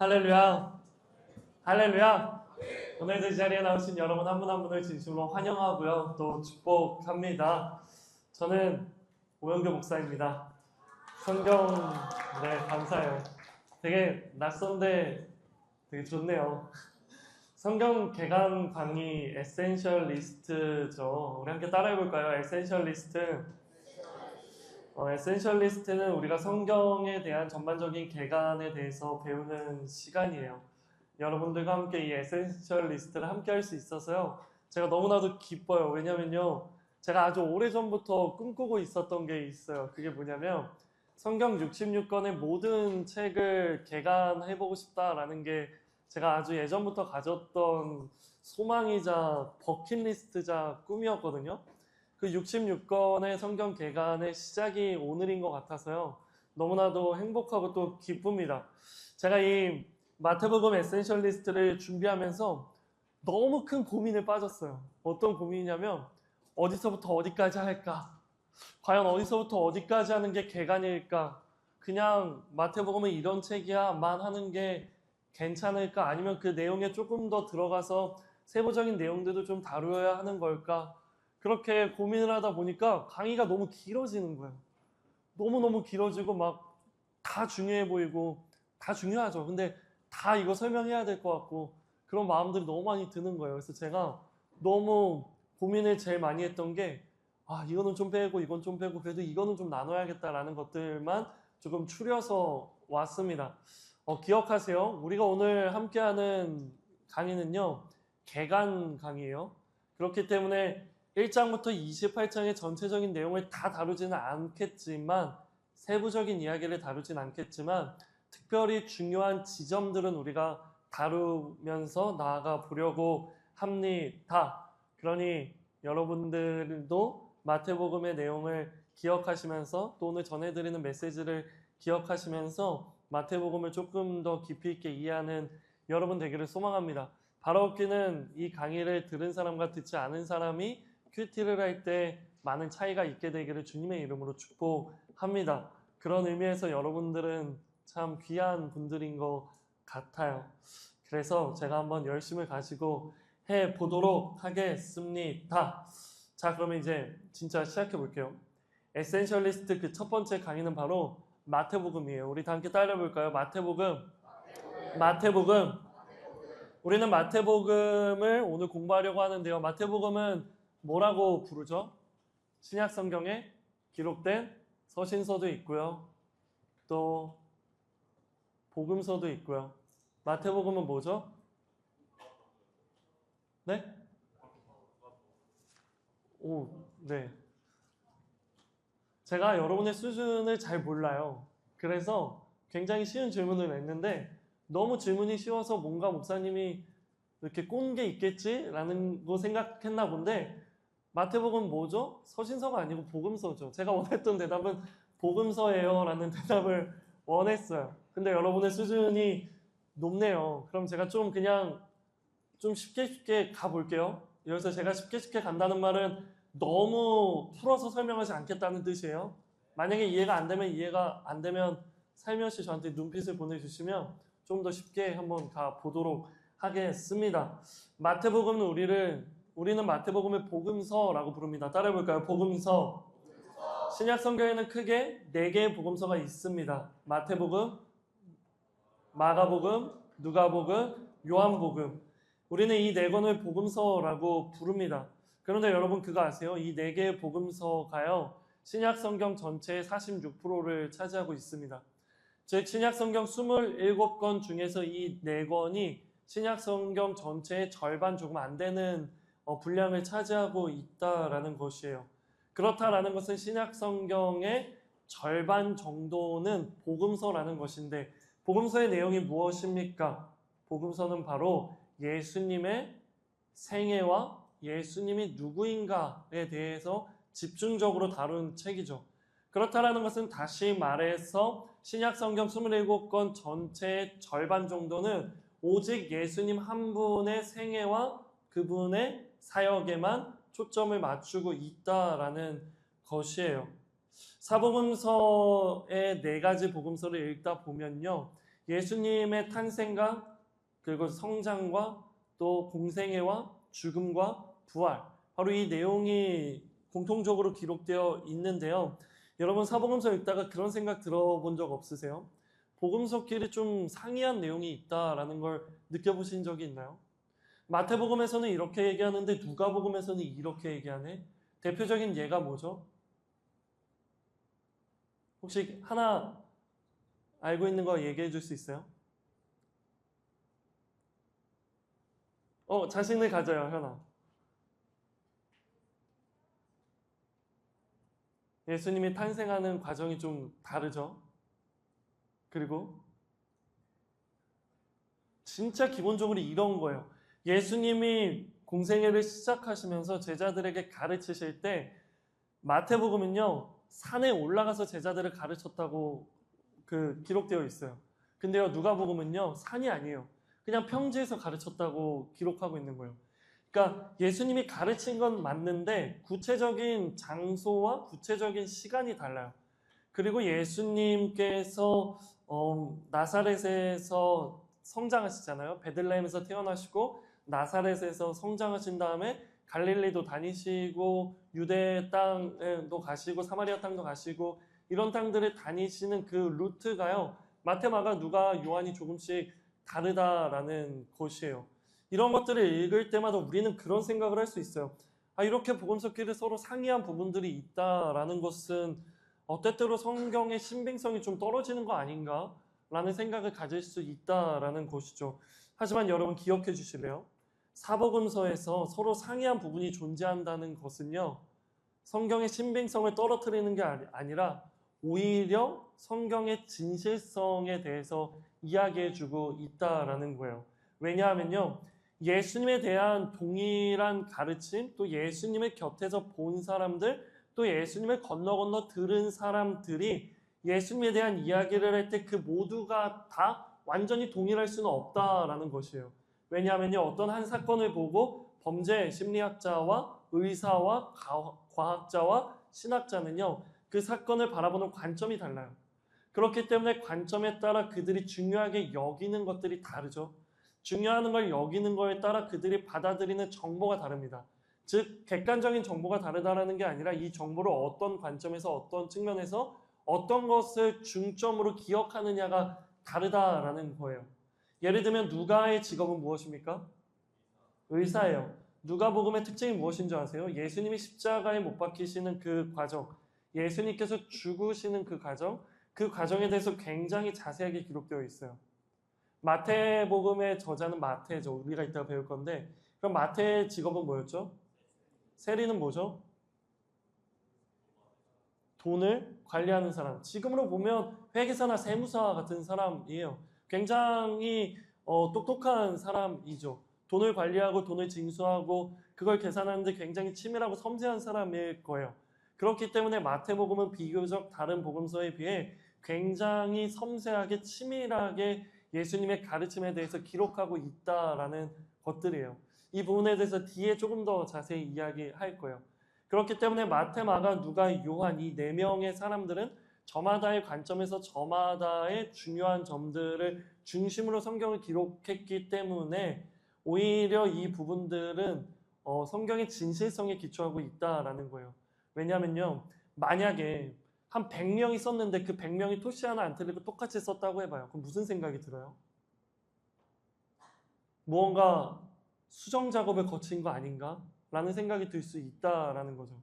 할렐루야, 할렐루야. 오늘도 이 자리에 나오신 여러분 한 분 한 분을 진심으로 환영하고요, 또 축복합니다. 저는 오영규 목사입니다. 성경, 네, 감사해요. 되게 낯선데 되게 좋네요. 성경 개관 강의 에센셜 리스트죠. 우리 함께 따라해볼까요? 에센셜 리스트. 에센셜 리스트는 우리가 성경에 대한 전반적인 개관에 대해서 배우는 시간이에요. 여러분들과 함께 이 에센셜 리스트를 함께 할 수 있어서요, 제가 너무나도 기뻐요. 왜냐면요, 제가 아주 오래전부터 꿈꾸고 있었던 게 있어요. 그게 뭐냐면 성경 66권의 모든 책을 개관해보고 싶다라는 게 제가 아주 예전부터 가졌던 소망이자 버킷리스트자 꿈이었거든요. 그 66권의 성경 개관의 시작이 오늘인 것 같아서요, 너무나도 행복하고 또 기쁩니다. 제가 이 마태복음 에센셜 리스트를 준비하면서 너무 큰 고민에 빠졌어요. 어떤 고민이냐면 어디서부터 어디까지 할까? 과연 어디서부터 어디까지 하는 게 개관일까? 그냥 마태복음은 이런 책이야 만 하는 게 괜찮을까? 아니면 그 내용에 조금 더 들어가서 세부적인 내용들도 좀 다루어야 하는 걸까? 그렇게 고민을 하다 보니까 강의가 너무 길어지는 거예요. 너무너무 길어지고 막 다 중요해 보이고, 다 중요하죠. 근데 다 이거 설명해야 될 것 같고, 그런 마음들이 너무 많이 드는 거예요. 그래서 제가 너무 고민을 제일 많이 했던 게, 이거는 좀 빼고 이건 좀 빼고 그래도 이거는 좀 나눠야겠다라는 것들만 조금 추려서 왔습니다. 기억하세요. 우리가 오늘 함께하는 강의는요, 개관 강의예요. 그렇기 때문에 1장부터 28장의 전체적인 내용을 다 다루지는 않겠지만, 세부적인 이야기를 다루진 않겠지만, 특별히 중요한 지점들은 우리가 다루면서 나아가 보려고 합니다. 그러니 여러분들도 마태복음의 내용을 기억하시면서, 또 오늘 전해드리는 메시지를 기억하시면서 마태복음을 조금 더 깊이 있게 이해하는 여러분 되기를 소망합니다. 바라옵기는 이 강의를 들은 사람과 듣지 않은 사람이 큐티를 할 때 많은 차이가 있게 되기를 주님의 이름으로 축복합니다. 그런 의미에서 여러분들은 참 귀한 분들인 것 같아요. 그래서 제가 한번 열심을 가지고 해보도록 하겠습니다. 자, 그러면 이제 진짜 시작해 볼게요. 에센셜리스트 그 첫 번째 강의는 바로 마태복음이에요. 우리 다 함께 따라해 볼까요? 마태복음. 마태복음. 우리는 마태복음을 오늘 공부하려고 하는데요, 마태복음은 뭐라고 부르죠? 신약 성경에 기록된 서신서도 있고요, 또 복음서도 있고요. 마태복음은 뭐죠? 네? 네. 제가 여러분의 수준을 잘 몰라요. 그래서 굉장히 쉬운 질문을 냈는데, 너무 질문이 쉬워서 뭔가 목사님이 이렇게 꼰 게 있겠지라는 거 생각했나 본데, 마태복음 뭐죠? 서신서가 아니고 복음서죠. 제가 원했던 대답은 복음서예요 라는 대답을 원했어요. 근데 여러분의 수준이 높네요. 그럼 제가 좀 그냥 좀 쉽게 가볼게요. 여기서 제가 쉽게 간다는 말은 너무 풀어서 설명하지 않겠다는 뜻이에요. 만약에 이해가 안 되면 살며시 저한테 눈빛을 보내주시면 좀 더 쉽게 한번 가보도록 하겠습니다. 마태복음은 우리는 마태복음을 복음서라고 부릅니다. 따라해볼까요? 복음서. 신약 성경에는 크게 4개의 복음서가 있습니다. 마태복음, 마가복음, 누가복음, 요한복음. 우리는 이 4권을 복음서라고 부릅니다. 그런데 여러분 그거 아세요? 이 4개의 복음서가요, 신약 성경 전체의 46%를 차지하고 있습니다. 즉 신약 성경 27권 중에서 이 4권이 신약 성경 전체의 절반 조금 안 되는 분량을 차지하고 있다라는 것이에요. 그렇다라는 것은 신약 성경의 절반 정도는 복음서라는 것인데, 복음서의 내용이 무엇입니까? 복음서는 바로 예수님의 생애와 예수님이 누구인가에 대해서 집중적으로 다룬 책이죠. 그렇다라는 것은 다시 말해서 신약 성경 27권 전체의 절반 정도는 오직 예수님 한 분의 생애와 그분의 사역에만 초점을 맞추고 있다라는 것이에요. 사복음서의 4가지 복음서를 읽다 보면요, 예수님의 탄생과 그리고 성장과 또 공생애와 죽음과 부활, 바로 이 내용이 공통적으로 기록되어 있는데요. 여러분 사복음서 읽다가 그런 생각 들어본 적 없으세요? 복음서끼리 좀 상이한 내용이 있다라는 걸 느껴보신 적이 있나요? 마태복음에서는 이렇게 얘기하는데 누가복음에서는 이렇게 얘기하네. 대표적인 예가 뭐죠? 혹시 하나 알고 있는 거 얘기해 줄 수 있어요? 자신을 가져요, 현아. 예수님이 탄생하는 과정이 좀 다르죠. 그리고 진짜 기본적으로 이런 거예요. 예수님이 공생애를 시작하시면서 제자들에게 가르치실 때 마태복음은요, 산에 올라가서 제자들을 가르쳤다고 기록되어 있어요. 근데요, 누가복음은요, 산이 아니에요. 그냥 평지에서 가르쳤다고 기록하고 있는 거예요. 그러니까 예수님이 가르친 건 맞는데 구체적인 장소와 구체적인 시간이 달라요. 그리고 예수님께서 나사렛에서 성장하시잖아요. 베들레헴에서 태어나시고 나사렛에서 성장하신 다음에 갈릴리도 다니시고 유대 땅도 가시고 사마리아 땅도 가시고 이런 땅들을 다니시는 그 루트가요. 마태, 마가, 누가, 요한이 조금씩 다르다라는 것이에요. 이런 것들을 읽을 때마다 우리는 그런 생각을 할 수 있어요. 이렇게 복음서끼리 서로 상이한 부분들이 있다라는 것은 때때로 성경의 신빙성이 좀 떨어지는 거 아닌가? 라는 생각을 가질 수 있다라는 것이죠. 하지만 여러분 기억해 주실래요? 사복음서에서 서로 상이한 부분이 존재한다는 것은요, 성경의 신빙성을 떨어뜨리는 게 아니라 오히려 성경의 진실성에 대해서 이야기해주고 있다라는 거예요. 왜냐하면요, 예수님에 대한 동일한 가르침, 또 예수님의 곁에서 본 사람들, 또 예수님을 건너 들은 사람들이 예수님에 대한 이야기를 할 때 그 모두가 다 완전히 동일할 수는 없다라는 것이에요. 왜냐하면요, 어떤 한 사건을 보고 범죄 심리학자와 의사와 과학자와 신학자는요, 그 사건을 바라보는 관점이 달라요. 그렇기 때문에 관점에 따라 그들이 중요하게 여기는 것들이 다르죠. 중요한 걸 여기는 거에 따라 그들이 받아들이는 정보가 다릅니다. 즉 객관적인 정보가 다르다는 게 아니라 이 정보를 어떤 관점에서 어떤 측면에서 어떤 것을 중점으로 기억하느냐가 다르다라는 거예요. 예를 들면 누가의 직업은 무엇입니까? 의사예요. 누가복음의 특징이 무엇인지 아세요? 예수님이 십자가에 못 박히시는 그 과정, 예수님께서 죽으시는 그 과정에 대해서 굉장히 자세하게 기록되어 있어요. 마태복음의 저자는 마태죠. 우리가 이따가 배울 건데, 그럼 마태의 직업은 뭐였죠? 세리는 뭐죠? 돈을 관리하는 사람. 지금으로 보면 회계사나 세무사 같은 사람이에요. 굉장히 똑똑한 사람이죠. 돈을 관리하고 돈을 징수하고 그걸 계산하는데 굉장히 치밀하고 섬세한 사람일 거예요. 그렇기 때문에 마태복음은 비교적 다른 복음서에 비해 굉장히 섬세하게 치밀하게 예수님의 가르침에 대해서 기록하고 있다라는 것들이에요. 이 부분에 대해서 뒤에 조금 더 자세히 이야기할 거예요. 그렇기 때문에 마태, 마가, 누가, 요한 이 네 명의 사람들은 저마다의 관점에서 저마다의 중요한 점들을 중심으로 성경을 기록했기 때문에 오히려 이 부분들은 성경의 진실성에 기초하고 있다라는 거예요. 왜냐하면요, 만약에 한 100명이 썼는데 그 100명이 토시 하나 안 틀리고 똑같이 썼다고 해봐요. 그럼 무슨 생각이 들어요? 무언가 수정 작업을 거친 거 아닌가? 라는 생각이 들 수 있다라는 거죠.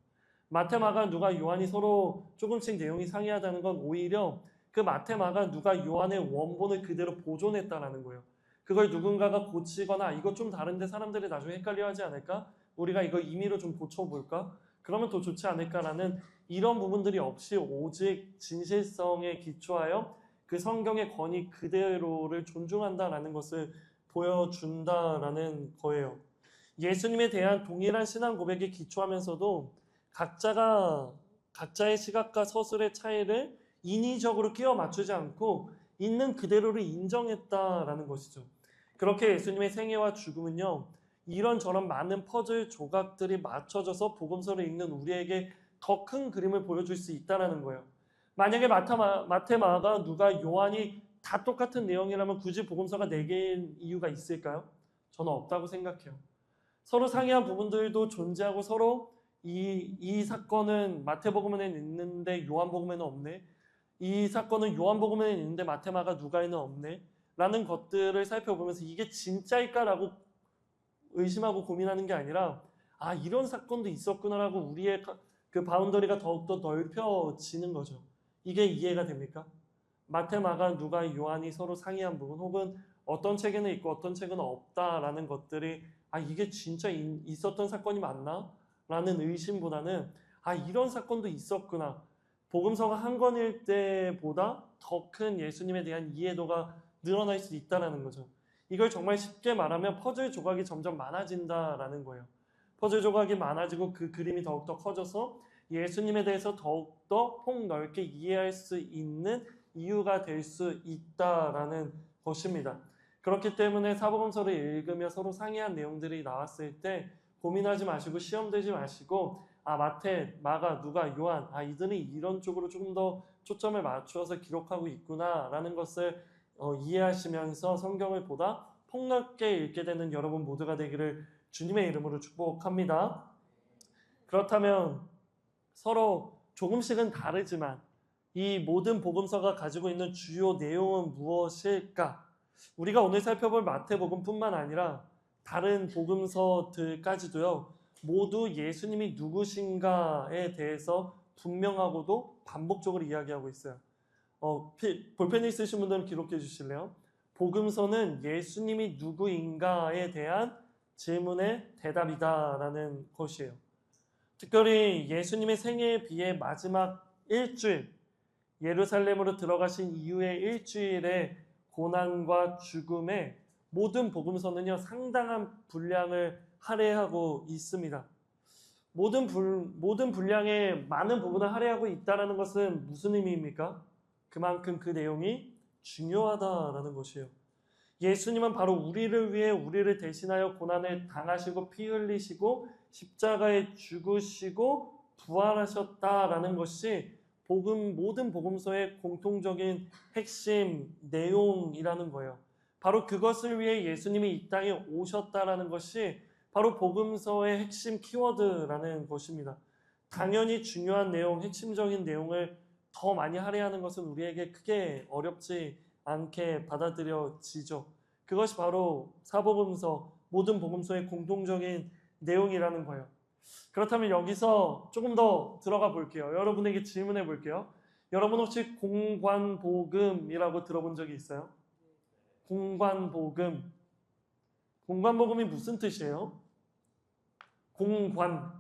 마태, 마가, 누가, 요한이 서로 조금씩 내용이 상이하다는 건 오히려 그 마태, 마가, 누가, 요한의 원본을 그대로 보존했다라는 거예요. 그걸 누군가가 고치거나 이거 좀 다른데 사람들이 나중에 헷갈려하지 않을까? 우리가 이거 임의로 좀 고쳐볼까? 그러면 더 좋지 않을까라는 이런 부분들이 없이 오직 진실성에 기초하여 그 성경의 권위 그대로를 존중한다라는 것을 보여준다라는 거예요. 예수님에 대한 동일한 신앙 고백에 기초하면서도 각자의 시각과 서술의 차이를 인위적으로 끼워 맞추지 않고 있는 그대로를 인정했다라는 것이죠. 그렇게 예수님의 생애와 죽음은요, 이런저런 많은 퍼즐 조각들이 맞춰져서 복음서를 읽는 우리에게 더 큰 그림을 보여줄 수 있다는 거예요. 만약에 마태, 마가, 누가, 요한이 다 똑같은 내용이라면 굳이 복음서가 4개인 이유가 있을까요? 저는 없다고 생각해요. 서로 상이한 부분들도 존재하고 서로 이 사건은 마태복음에는 있는데 요한복음에는 없네. 이 사건은 요한복음에는 있는데 마테마가 누가에는 없네. 라는 것들을 살펴보면서 이게 진짜일까라고 의심하고 고민하는 게 아니라 아 이런 사건도 있었구나라고 우리의 그 바운더리가 더욱더 넓혀지는 거죠. 이게 이해가 됩니까? 마테, 마가, 누가, 요한이 서로 상이한 부분 혹은 어떤 책에는 있고 어떤 책은 없다라는 것들이 아 이게 진짜 있었던 사건이 맞나? 라는 의심보다는 아 이런 사건도 있었구나. 복음서가 한 권일 때보다 더 큰 예수님에 대한 이해도가 늘어날 수 있다는 거죠. 이걸 정말 쉽게 말하면 퍼즐 조각이 점점 많아진다라는 거예요. 퍼즐 조각이 많아지고 그 그림이 더욱더 커져서 예수님에 대해서 더욱더 폭넓게 이해할 수 있는 이유가 될 수 있다라는 것입니다. 그렇기 때문에 사복음서를 읽으며 서로 상이한 내용들이 나왔을 때 고민하지 마시고 시험 들지 마시고 아 마태, 마가, 누가, 요한 이들이 이런 쪽으로 조금 더 초점을 맞추어서 기록하고 있구나라는 것을 이해하시면서 성경을 보다 폭넓게 읽게 되는 여러분 모두가 되기를 주님의 이름으로 축복합니다. 그렇다면 서로 조금씩은 다르지만 이 모든 복음서가 가지고 있는 주요 내용은 무엇일까? 우리가 오늘 살펴볼 마태복음뿐만 아니라 다른 복음서들까지도요. 모두 예수님이 누구신가에 대해서 분명하고도 반복적으로 이야기하고 있어요. 볼펜 있으신 분들은 기록해 주실래요? 복음서는 예수님이 누구인가에 대한 질문의 대답이다라는 것이에요. 특별히 예수님의 생애에 비해 마지막 일주일, 예루살렘으로 들어가신 이후의 일주일의 고난과 죽음에 모든 복음서는요 상당한 분량을 할애하고 있습니다. 모든 분량의 많은 부분을 할애하고 있다는 것은 무슨 의미입니까? 그만큼 그 내용이 중요하다라는 것이에요. 예수님은 바로 우리를 위해 우리를 대신하여 고난을 당하시고 피 흘리시고 십자가에 죽으시고 부활하셨다라는 것이 모든 복음서의 공통적인 핵심 내용이라는 거예요. 바로 그것을 위해 예수님이 이 땅에 오셨다라는 것이 바로 복음서의 핵심 키워드라는 것입니다. 당연히 중요한 내용, 핵심적인 내용을 더 많이 할애하는 것은 우리에게 크게 어렵지 않게 받아들여지죠. 그것이 바로 사복음서, 모든 복음서의 공통적인 내용이라는 거예요. 그렇다면 여기서 조금 더 들어가 볼게요. 여러분에게 질문해 볼게요. 여러분 혹시 공관복음이라고 들어본 적이 있어요? 공관복음. 공관복음이 무슨 뜻이에요? 공관.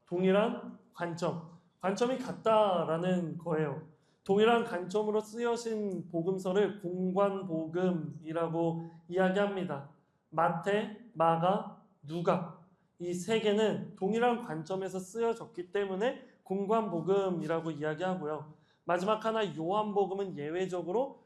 동일한 관점. 관점이 같다라는 거예요. 동일한 관점으로 쓰여진 복음서를 공관복음이라고 이야기합니다. 마태, 마가, 누가 이 세 개는 동일한 관점에서 쓰여졌기 때문에 공관복음이라고 이야기하고요. 마지막 하나 요한복음은 예외적으로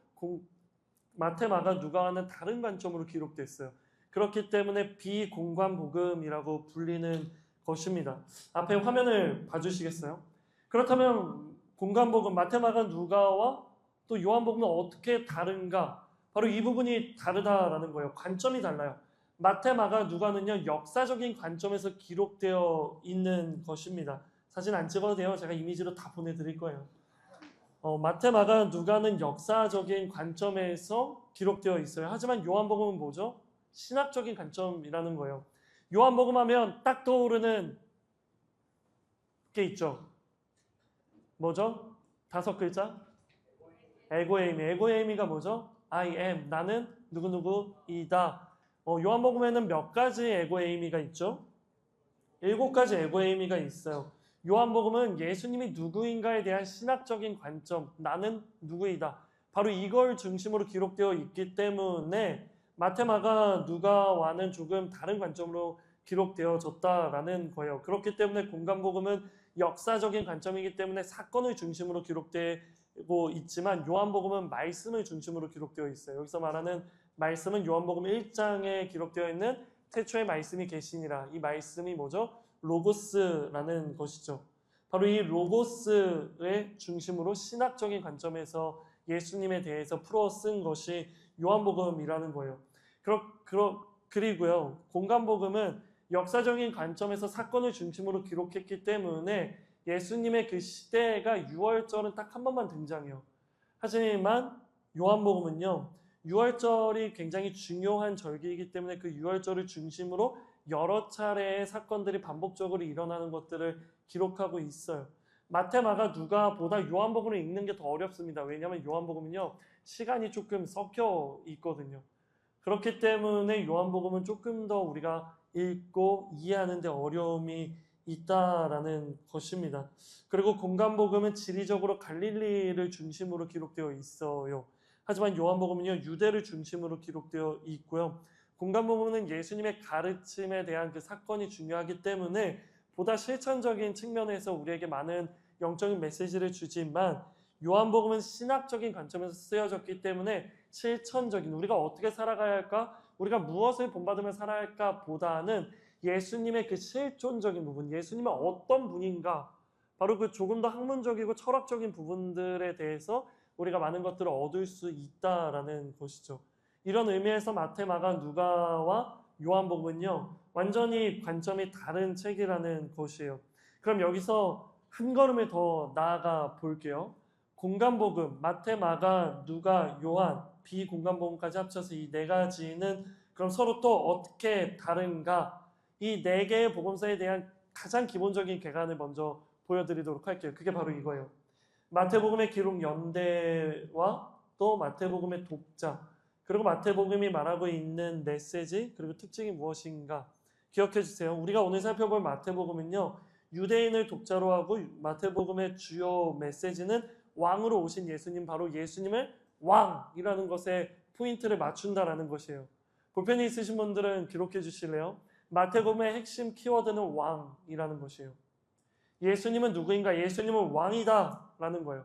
마태, 마가, 누가와는 다른 관점으로 기록됐어요. 그렇기 때문에 비공관복음이라고 불리는 것입니다. 앞에 화면을 봐주시겠어요? 그렇다면 공관복음, 마태, 마가, 누가와 또 요한복음은 어떻게 다른가? 바로 이 부분이 다르다라는 거예요. 관점이 달라요. 마태, 마가, 누가는요 역사적인 관점에서 기록되어 있는 것입니다. 사진 안 찍어도 돼요. 제가 이미지로 다 보내드릴 거예요. 마태, 마가, 누가는 역사적인 관점에서 기록되어 있어요. 하지만 요한복음은 뭐죠? 신학적인 관점이라는 거예요. 요한복음 하면 딱 떠오르는 게 있죠. 뭐죠? 5글자? 에고에이미. 에고에이미가 뭐죠? I am. 나는 누구누구이다. 요한복음에는 몇 가지 에고에이미가 있죠? 7가지 에고에이미가 있어요. 요한복음은 예수님이 누구인가에 대한 신학적인 관점, 나는 누구이다. 바로 이걸 중심으로 기록되어 있기 때문에 마태, 마가, 누가와는 조금 다른 관점으로 기록되어졌다라는 거예요. 그렇기 때문에 공관복음은 역사적인 관점이기 때문에 사건을 중심으로 기록되고 있지만 요한복음은 말씀을 중심으로 기록되어 있어요. 여기서 말하는 말씀은 요한복음 1장에 기록되어 있는 태초에 말씀이 계시니라. 이 말씀이 뭐죠? 로고스라는 것이죠. 바로 이 로고스의 중심으로 신학적인 관점에서 예수님에 대해서 풀어 쓴 것이 요한복음이라는 거예요. 그리고요, 공간복음은 역사적인 관점에서 사건을 중심으로 기록했기 때문에 예수님의 그 시대가 유월절은 딱 한 번만 등장해요. 하지만 요한복음은요, 유월절이 굉장히 중요한 절기이기 때문에 그 유월절을 중심으로 여러 차례의 사건들이 반복적으로 일어나는 것들을 기록하고 있어요. 마태, 마가, 누가보다 요한복음을 읽는 게 더 어렵습니다. 왜냐하면 요한복음은요, 시간이 조금 섞여 있거든요. 그렇기 때문에 요한복음은 조금 더 우리가 읽고 이해하는 데 어려움이 있다라는 것입니다. 그리고 공간복음은 지리적으로 갈릴리를 중심으로 기록되어 있어요. 하지만 요한복음은요, 유대를 중심으로 기록되어 있고요. 공간복음은 예수님의 가르침에 대한 그 사건이 중요하기 때문에 보다 실천적인 측면에서 우리에게 많은 영적인 메시지를 주지만, 요한복음은 신학적인 관점에서 쓰여졌기 때문에 실천적인, 우리가 어떻게 살아가야 할까, 우리가 무엇을 본받으며 살아야 할까 보다는 예수님의 그 실존적인 부분, 예수님은 어떤 분인가, 바로 그 조금 더 학문적이고 철학적인 부분들에 대해서 우리가 많은 것들을 얻을 수 있다라는 것이죠. 이런 의미에서 마태, 마가, 누가와 요한복음은요, 완전히 관점이 다른 책이라는 것이에요. 그럼 여기서 한 걸음을 더 나아가 볼게요. 공간복음, 마태, 마가, 누가, 요한, 비공간복음까지 합쳐서 이 네 가지는 그럼 서로 또 어떻게 다른가? 이 네 개의 복음서에 대한 가장 기본적인 개관을 먼저 보여드리도록 할게요. 그게 바로 이거예요. 마태복음의 기록 연대와 또 마태복음의 독자, 그리고 마태복음이 말하고 있는 메시지, 그리고 특징이 무엇인가 기억해 주세요. 우리가 오늘 살펴볼 마태복음은요, 유대인을 독자로 하고 마태복음의 주요 메시지는 왕으로 오신 예수님, 바로 예수님을 왕이라는 것에 포인트를 맞춘다라는 것이에요. 볼펜이 있으신 분들은 기록해 주실래요? 마태복음의 핵심 키워드는 왕이라는 것이에요. 예수님은 누구인가? 예수님은 왕이다 라는 거예요.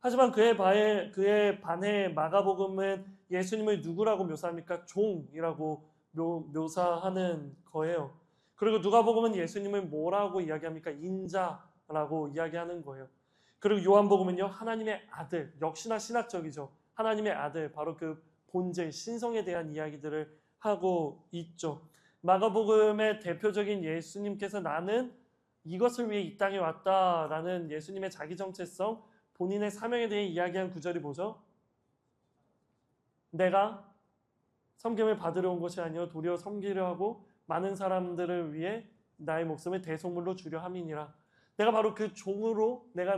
하지만 그에 반해 마가복음은 예수님을 누구라고 묘사합니까? 종이라고 묘사하는 거예요. 그리고 누가복음은 예수님을 뭐라고 이야기합니까? 인자라고 이야기하는 거예요. 그리고 요한복음은요, 하나님의 아들, 역시나 신학적이죠. 하나님의 아들, 바로 그 본질, 신성에 대한 이야기들을 하고 있죠. 마가복음의 대표적인 예수님께서 나는 이것을 위해 이 땅에 왔다라는 예수님의 자기 정체성, 본인의 사명에 대해 이야기한 구절이 뭐죠? 내가 섬김을 받으러 온 것이 아니요 도리어 섬기려 하고 많은 사람들을 위해 나의 목숨을 대속물로 주려 함이니라. 내가 바로 그 종으로 내가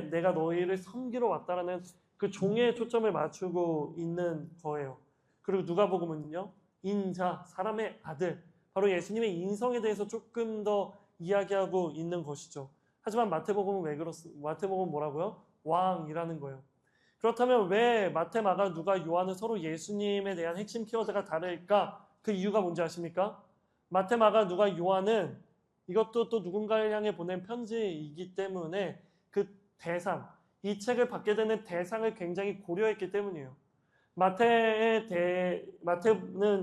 내가 너희를 섬기러 왔다라는 그 종에 초점을 맞추고 있는 거예요. 그리고 누가복음은요, 인자, 사람의 아들, 바로 예수님의 인성에 대해서 조금 더 이야기하고 있는 것이죠. 하지만 마태복음은 마태복음은 뭐라고요? 왕이라는 거예요. 그렇다면 왜 마태, 마가, 누가, 요한은 서로 예수님에 대한 핵심 키워드가 다를까? 그 이유가 뭔지 아십니까? 마태, 마가, 누가, 요한은 이것도 또 누군가를 향해 보낸 편지이기 때문에 그 대상, 이 책을 받게 되는 대상을 굉장히 고려했기 때문이에요. 마태는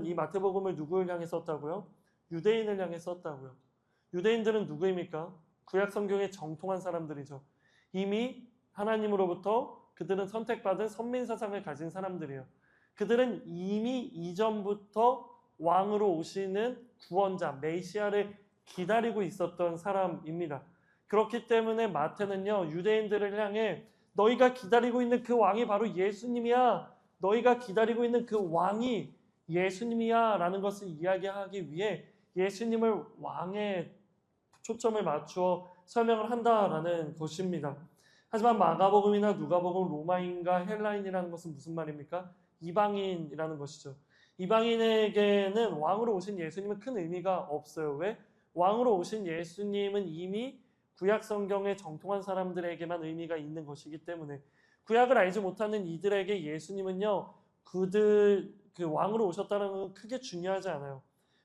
이 마태복음을 누구를 향해 썼다고요? 유대인을 향해 썼다고요. 유대인들은 누구입니까? 구약 성경에 정통한 사람들이죠. 이미 하나님으로부터 그들은 선택받은 선민 사상을 가진 사람들이에요. 그들은 이미 이전부터 왕으로 오시는 구원자, 메시아를 기다리고 있었던 사람입니다. 그렇기 때문에 마태는요, 유대인들을 향해 너희가 기다리고 있는 그 왕이 바로 예수님이야. 너희가 기다리고 있는 그 왕이 예수님이야 라는 것을 이야기하기 위해 예수님을 왕의 초점을 맞추어 설명을 한다라는 것입니다. 하지만 마가복음이나 누가복음, 로마인과 헬라인이라는 것은 무슨 말입니까? 이방인이라는 것이죠. 이방인에게는 왕으로 오신 예수님은 큰 의미가 없어요. 왜? 왕으로 오신 예수님은 이미 구약 성경에 정통한 사람들에게만 의미가 있는 것이기 때문에, 구약을 알지 못하는 이들에게 예수님은요, 그 왕으로 오셨다는 건 크게 중요하지 않아요.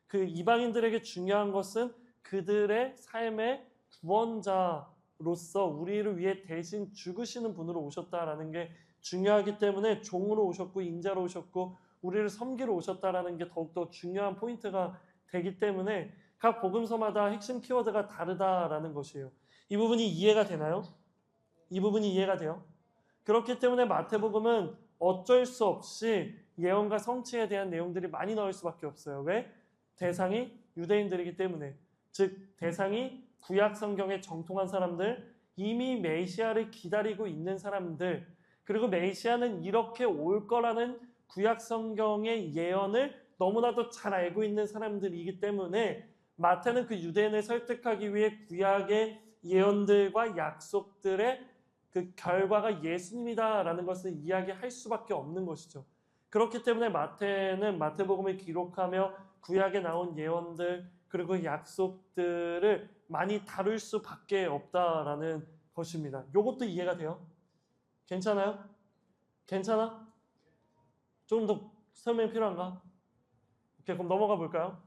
그 이방인들에게 중요한 것은 그들의 삶의 구원자로서 우리를 위해 대신 죽으시는 분으로 오셨다라는 게 중요하기 때문에 종으로 오셨고 인자로 오셨고 우리를 섬기러 오셨다라는 게 더욱더 중요한 포인트가 되기 때문에 각 복음서마다 핵심 키워드가 다르다라는 것이에요. 이 부분이 이해가 되나요? 이 부분이 이해가 돼요? 그렇기 때문에 마태복음은 어쩔 수 없이 예언과 성취에 대한 내용들이 많이 나올 수밖에 없어요. 왜? 대상이 유대인들이기 때문에. 즉 대상이 구약 성경에 정통한 사람들, 이미 메시아를 기다리고 있는 사람들, 그리고 메시아는 이렇게 올 거라는 구약 성경의 예언을 너무나도 잘 알고 있는 사람들이기 때문에 마태는 그 유대인을 설득하기 위해 구약의 예언들과 약속들의 그 결과가 예수님이다라는 것을 이야기할 수밖에 없는 것이죠. 그렇기 때문에 마태는 마태복음을 기록하며 구약에 나온 예언들 그리고 약속들을 많이 다룰 수밖에 없다라는 것입니다. 이것도 이해가 돼요? 괜찮아요? 괜찮아? 조금 더 설명이 필요한가? 오케이, 그럼 넘어가 볼까요?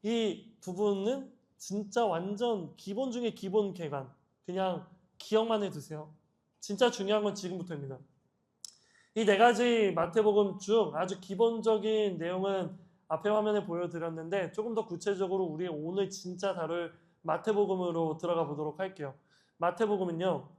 이 부분은 진짜 완전 기본 중에 기본 개관. 그냥 기억만 해두세요. 진짜 중요한 건 지금부터입니다. 이 네 가지 마태복음 중 아주 기본적인 내용은 앞에 화면에 보여드렸는데 조금 더 구체적으로 우리 오늘 진짜 다룰 마태복음으로 들어가 보도록 할게요. 마태복음은요.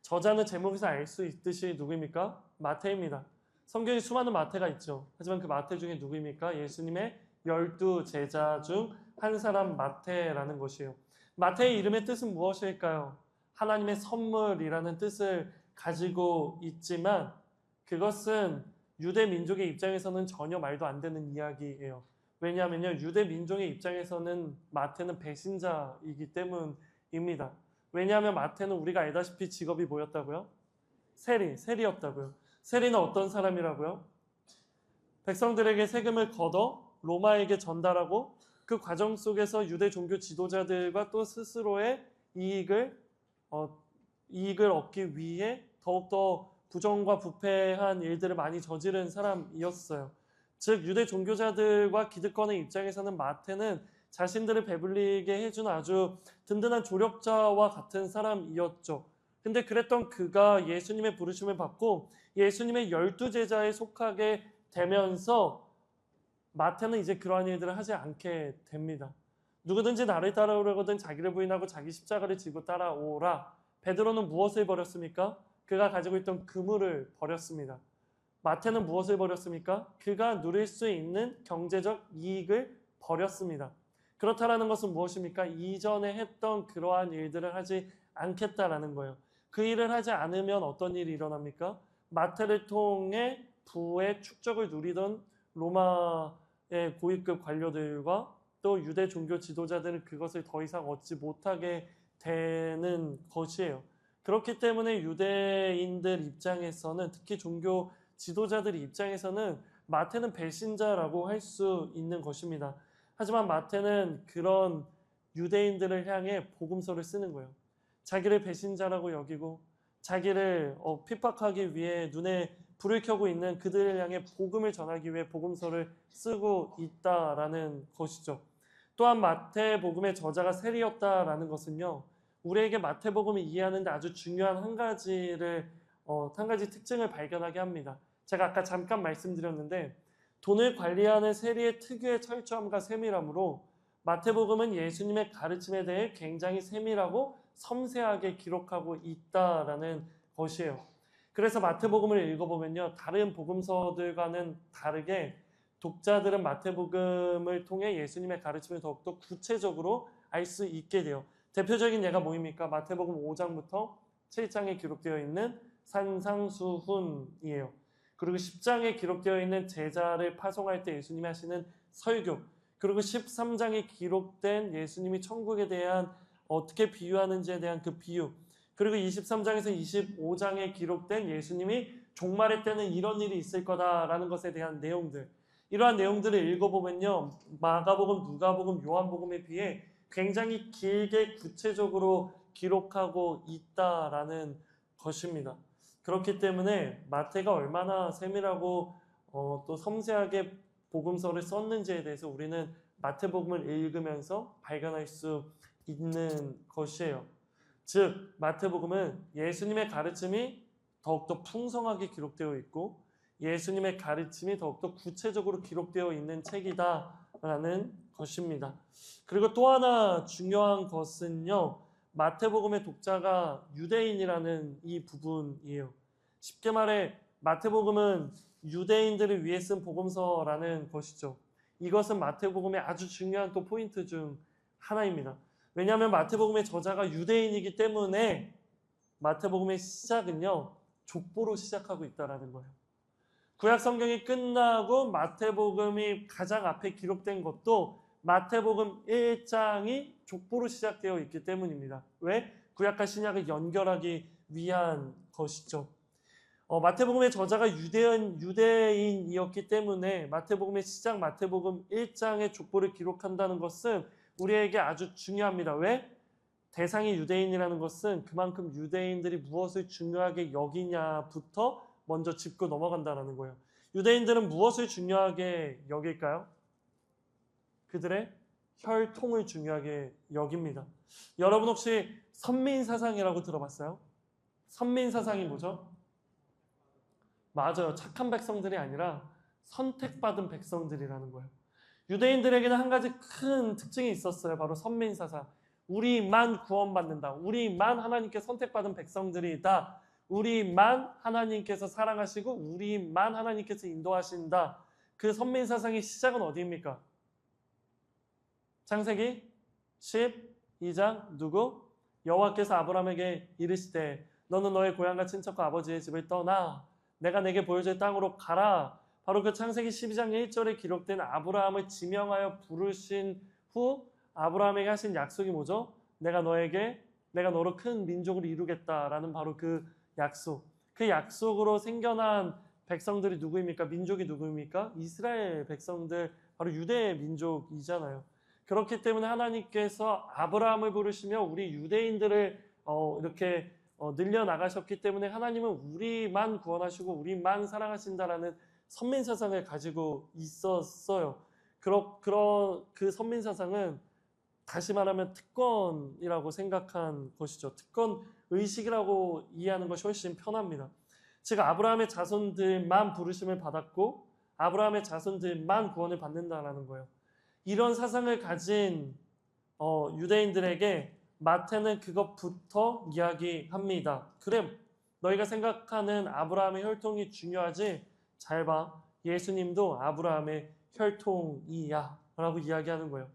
저자는 제목에서 알 수 있듯이 누구입니까? 마태입니다. 성경에 수많은 마태가 있죠. 하지만 그 마태 중에 누구입니까? 예수님의 12 제자 중 한 사람 마태라는 것이에요. 마태의 이름의 뜻은 무엇일까요? 하나님의 선물이라는 뜻을 가지고 있지만 그것은 유대 민족의 입장에서는 전혀 말도 안 되는 이야기예요. 왜냐하면요. 유대 민족의 입장에서는 마태는 배신자이기 때문입니다. 왜냐하면 마태는 우리가 알다시피 직업이 뭐였다고요? 세리였다고요. 세리는 어떤 사람이라고요? 백성들에게 세금을 걷어 로마에게 전달하고 그 과정 속에서 유대 종교 지도자들과 또 스스로의 이익을 얻기 위해 더욱더 부정과 부패한 일들을 많이 저지른 사람이었어요. 즉 유대 종교자들과 기득권의 입장에서는 마태는 자신들을 배불리게 해준 아주 든든한 조력자와 같은 사람이었죠. 근데 그랬던 그가 예수님의 부르심을 받고 예수님의 12 제자에 속하게 되면서 마태는 이제 그러한 일들을 하지 않게 됩니다. 누구든지 나를 따라오려거든 자기를 부인하고 자기 십자가를 지고 따라오라. 베드로는 무엇을 버렸습니까? 그가 가지고 있던 그물을 버렸습니다. 마태는 무엇을 버렸습니까? 그가 누릴 수 있는 경제적 이익을 버렸습니다. 그렇다라는 것은 무엇입니까? 이전에 했던 그러한 일들을 하지 않겠다라는 거예요. 그 일을 하지 않으면 어떤 일이 일어납니까? 마태를 통해 부의 축적을 누리던 로마의 고위급 관료들과 또 유대 종교 지도자들은 그것을 더 이상 얻지 못하게 되는 것이에요. 그렇기 때문에 유대인들 입장에서는 특히 종교 지도자들 입장에서는 마태는 배신자라고 할 수 있는 것입니다. 하지만 마태는 그런 유대인들을 향해 복음서를 쓰는 거예요. 자기를 배신자라고 여기고 자기를 핍박하기 위해 눈에 불을 켜고 있는 그들을 향해 복음을 전하기 위해 복음서를 쓰고 있다라는 것이죠. 또한 마태복음의 저자가 세리였다라는 것은요. 우리에게 마태복음을 이해하는데 아주 중요한 한 가지 특징을 발견하게 합니다. 제가 아까 잠깐 말씀드렸는데 돈을 관리하는 세리의 특유의 철저함과 세밀함으로 마태복음은 예수님의 가르침에 대해 굉장히 세밀하고 섬세하게 기록하고 있다라는 것이에요. 그래서 마태복음을 읽어보면요. 다른 복음서들과는 다르게 독자들은 마태복음을 통해 예수님의 가르침을 더욱더 구체적으로 알 수 있게 돼요. 대표적인 예가 뭐입니까? 마태복음 5장부터 7장에 기록되어 있는 산상수훈이에요. 그리고 10장에 기록되어 있는 제자를 파송할 때 예수님이 하시는 설교, 그리고 13장에 기록된 예수님이 천국에 대한 어떻게 비유하는지에 대한 그 비유, 그리고 23장에서 25장에 기록된 예수님이 종말의 때는 이런 일이 있을 거다라는 것에 대한 내용들, 이러한 내용들을 읽어보면요. 마가복음, 누가복음, 요한복음에 비해 굉장히 길게 구체적으로 기록하고 있다라는 것입니다. 그렇기 때문에 마태가 얼마나 세밀하고 또 섬세하게 복음서를 썼는지에 대해서 우리는 마태복음을 읽으면서 발견할 수 있는 것이에요. 즉 마태복음은 예수님의 가르침이 더욱더 풍성하게 기록되어 있고 예수님의 가르침이 더욱더 구체적으로 기록되어 있는 책이다라는 것입니다. 그리고 또 하나 중요한 것은요. 마태복음의 독자가 유대인이라는 이 부분이에요. 쉽게 말해 마태복음은 유대인들을 위해 쓴 복음서라는 것이죠. 이것은 마태복음의 아주 중요한 또 포인트 중 하나입니다. 왜냐하면 마태복음의 저자가 유대인이기 때문에 마태복음의 시작은요, 족보로 시작하고 있다는 거예요. 구약 성경이 끝나고 마태복음이 가장 앞에 기록된 것도 마태복음 1장이 족보로 시작되어 있기 때문입니다. 왜? 구약과 신약을 연결하기 위한 것이죠. 마태복음의 저자가 유대인이었기 때문에 마태복음의 시작 마태복음 1장의 족보를 기록한다는 것은 우리에게 아주 중요합니다. 왜? 대상이 유대인이라는 것은 그만큼 유대인들이 무엇을 중요하게 여기냐부터 먼저 짚고 넘어간다는 거예요. 유대인들은 무엇을 중요하게 여길까요? 그들의 혈통을 중요하게 여깁니다. 여러분 혹시 선민사상이라고 들어봤어요? 선민사상이 뭐죠? 맞아요. 착한 백성들이 아니라 선택받은 백성들이라는 거예요. 유대인들에게는 한 가지 큰 특징이 있었어요. 바로 선민사상. 우리만 구원받는다. 우리만 하나님께 선택받은 백성들이다. 우리만 하나님께서 사랑하시고 우리만 하나님께서 인도하신다. 그 선민사상의 시작은 어디입니까? 창세기 12장 누구? 여호와께서 아브라함에게 이르시되 너는 너의 고향과 친척과 아버지의 집을 떠나 내가 내게 보여줄 땅으로 가라. 바로 그 창세기 12장 1절에 기록된 아브라함을 지명하여 부르신 후 아브라함에게 하신 약속이 뭐죠? 내가 너로 큰 민족을 이루겠다라는 바로 그 약속. 그 약속으로 생겨난 백성들이 누구입니까? 민족이 누구입니까? 이스라엘 백성들, 바로 유대 민족이잖아요. 그렇기 때문에 하나님께서 아브라함을 부르시며 우리 유대인들을 이렇게 늘려나가셨기 때문에 하나님은 우리만 구원하시고 우리만 사랑하신다라는 선민사상을 가지고 있었어요. 그 선민사상은 다시 말하면 특권이라고 생각한 것이죠. 특권 의식이라고 이해하는 것이 훨씬 편합니다. 즉 아브라함의 자손들만 부르심을 받았고 아브라함의 자손들만 구원을 받는다라는 거예요. 이런 사상을 가진 유대인들에게 마태는 그것부터 이야기합니다. 그래, 너희가 생각하는 아브라함의 혈통이 중요하지? 잘 봐. 예수님도 아브라함의 혈통이야 라고 이야기하는 거예요.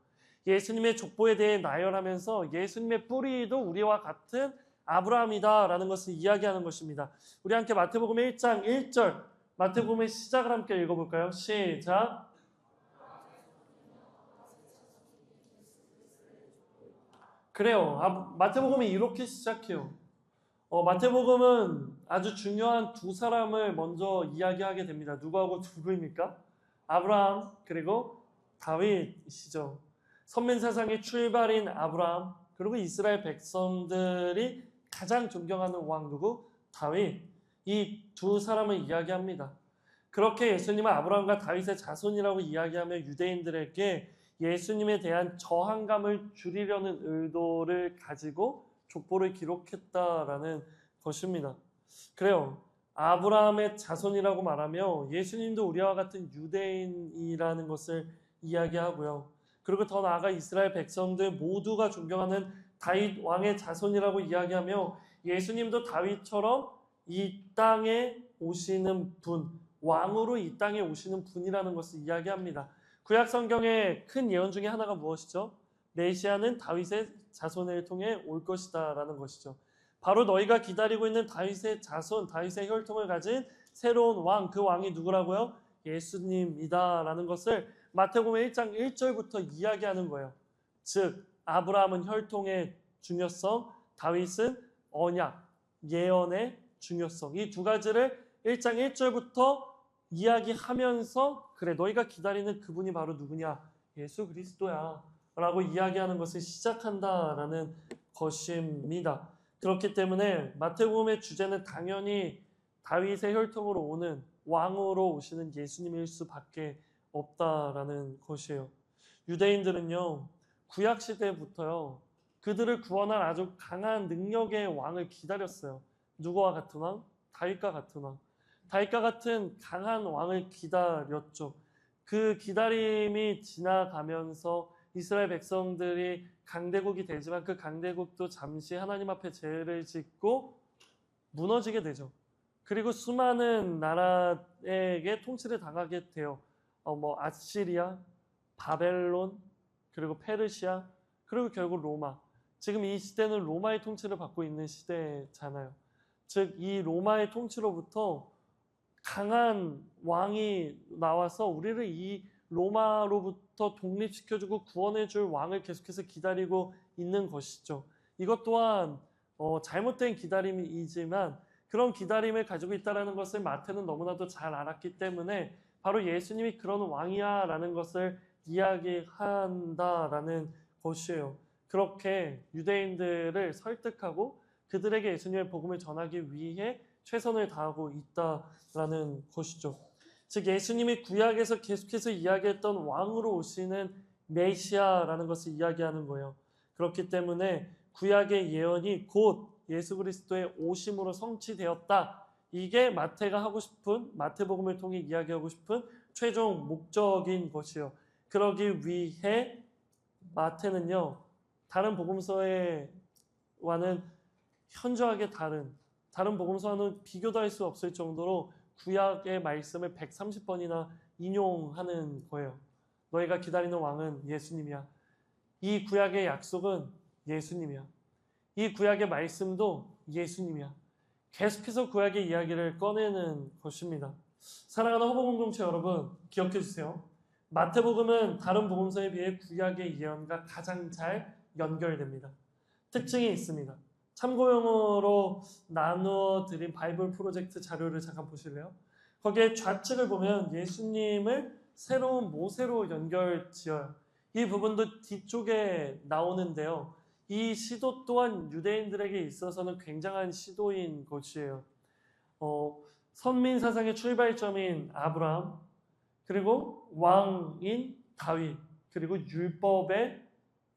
예수님의 족보에 대해 나열하면서 예수님의 뿌리도 우리와 같은 아브라함이다 라는 것을 이야기하는 것입니다. 우리 함께 마태복음 1장 1절 마태복음의 시작을 함께 읽어볼까요? 시작. 그래요. 마태복음이 이렇게 시작해요. 마태복음은 아주 중요한 두 사람을 먼저 이야기하게 됩니다. 누구하고 누구입니까? 아브라함 그리고 다윗이시죠. 선민사상의 출발인 아브라함 그리고 이스라엘 백성들이 가장 존경하는 왕 누구? 다윗. 이 두 사람을 이야기합니다. 그렇게 예수님은 아브라함과 다윗의 자손이라고 이야기하며 유대인들에게 예수님에 대한 저항감을 줄이려는 의도를 가지고 족보를 기록했다라는 것입니다. 그래요. 아브라함의 자손이라고 말하며 예수님도 우리와 같은 유대인이라는 것을 이야기하고요. 그리고 더 나아가 이스라엘 백성들 모두가 존경하는 다윗 왕의 자손이라고 이야기하며 예수님도 다윗처럼 이 땅에 오시는 분, 왕으로 이 땅에 오시는 분이라는 것을 이야기합니다. 구약 성경의 큰 예언 중에 하나가 무엇이죠? 메시아는 다윗의 자손을 통해 올 것이다 라는 것이죠. 바로 너희가 기다리고 있는 다윗의 자손, 다윗의 혈통을 가진 새로운 왕, 그 왕이 누구라고요? 예수님이다 라는 것을 마태복음 1장 1절부터 이야기하는 거예요. 즉 아브라함은 혈통의 중요성, 다윗은 언약, 예언의 중요성, 이 두 가지를 1장 1절부터 이야기하면서 그래 너희가 기다리는 그분이 바로 누구냐? 예수 그리스도야 라고 이야기하는 것을 시작한다라는 것입니다. 그렇기 때문에 마태복음의 주제는 당연히 다윗의 혈통으로 오는 왕으로 오시는 예수님일 수밖에 없다라는 것이에요. 유대인들은요 구약 시대부터요 그들을 구원할 아주 강한 능력의 왕을 기다렸어요. 누구와 같은 왕? 다윗과 같은 왕. 다윗과 같은 강한 왕을 기다렸죠. 그 기다림이 지나가면서 이스라엘 백성들이 강대국이 되지만 그 강대국도 잠시 하나님 앞에 죄를 짓고 무너지게 되죠. 그리고 수많은 나라에게 통치를 당하게 돼요. 아시리아, 바벨론, 그리고 페르시아, 그리고 결국 로마. 지금 이 시대는 로마의 통치를 받고 있는 시대잖아요. 즉, 이 로마의 통치로부터 강한 왕이 나와서 우리를 이 로마로부터 독립시켜주고 구원해줄 왕을 계속해서 기다리고 있는 것이죠. 이것 또한 잘못된 기다림이지만 그런 기다림을 가지고 있다는 것을 마태는 너무나도 잘 알았기 때문에 바로 예수님이 그런 왕이야라는 것을 이야기한다라는 것이에요. 그렇게 유대인들을 설득하고 그들에게 예수님의 복음을 전하기 위해 최선을 다하고 있다라는 것이죠. 즉 예수님이 구약에서 계속해서 이야기했던 왕으로 오시는 메시아라는 것을 이야기하는 거예요. 그렇기 때문에 구약의 예언이 곧 예수 그리스도의 오심으로 성취되었다. 이게 마태가 하고 싶은, 마태복음을 통해 이야기하고 싶은 최종 목적인 것이요. 그러기 위해 마태는요, 다른 복음서와는 현저하게 다른 복음서와는 비교도 할 수 없을 정도로 구약의 말씀을 130번이나 인용하는 거예요. 너희가 기다리는 왕은 예수님이야. 이 구약의 약속은 예수님이야. 이 구약의 말씀도 예수님이야. 계속해서 구약의 이야기를 꺼내는 것입니다. 사랑하는 허버 공동체 여러분, 기억해 주세요. 마태복음은 다른 복음서에 비해 구약의 예언과 가장 잘 연결됩니다. 특징이 있습니다. 참고용으로 나누어 드린 바이블 프로젝트 자료를 잠깐 보실래요? 거기에 좌측을 보면 예수님을 새로운 모세로 연결지어요. 이 부분도 뒤쪽에 나오는데요. 이 시도 또한 유대인들에게 있어서는 굉장한 시도인 것이에요. 선민 사상의 출발점인 아브라함, 그리고 왕인 다윗, 그리고 율법의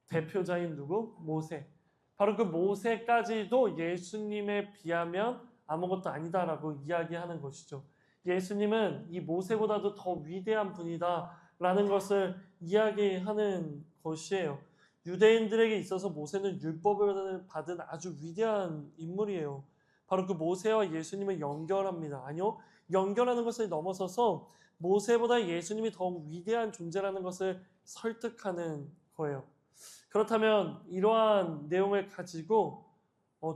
대표자인 누구? 모세. 바로 그 모세까지도 예수님에 비하면 아무것도 아니다라고 이야기하는 것이죠. 예수님은 이 모세보다도 더 위대한 분이다라는 것을 이야기하는 것이에요. 유대인들에게 있어서 모세는 율법을 받은 아주 위대한 인물이에요. 바로 그 모세와 예수님을 연결합니다. 아니요, 연결하는 것을 넘어서서 모세보다 예수님이 더 위대한 존재라는 것을 설득하는 거예요. 그렇다면 이러한 내용을 가지고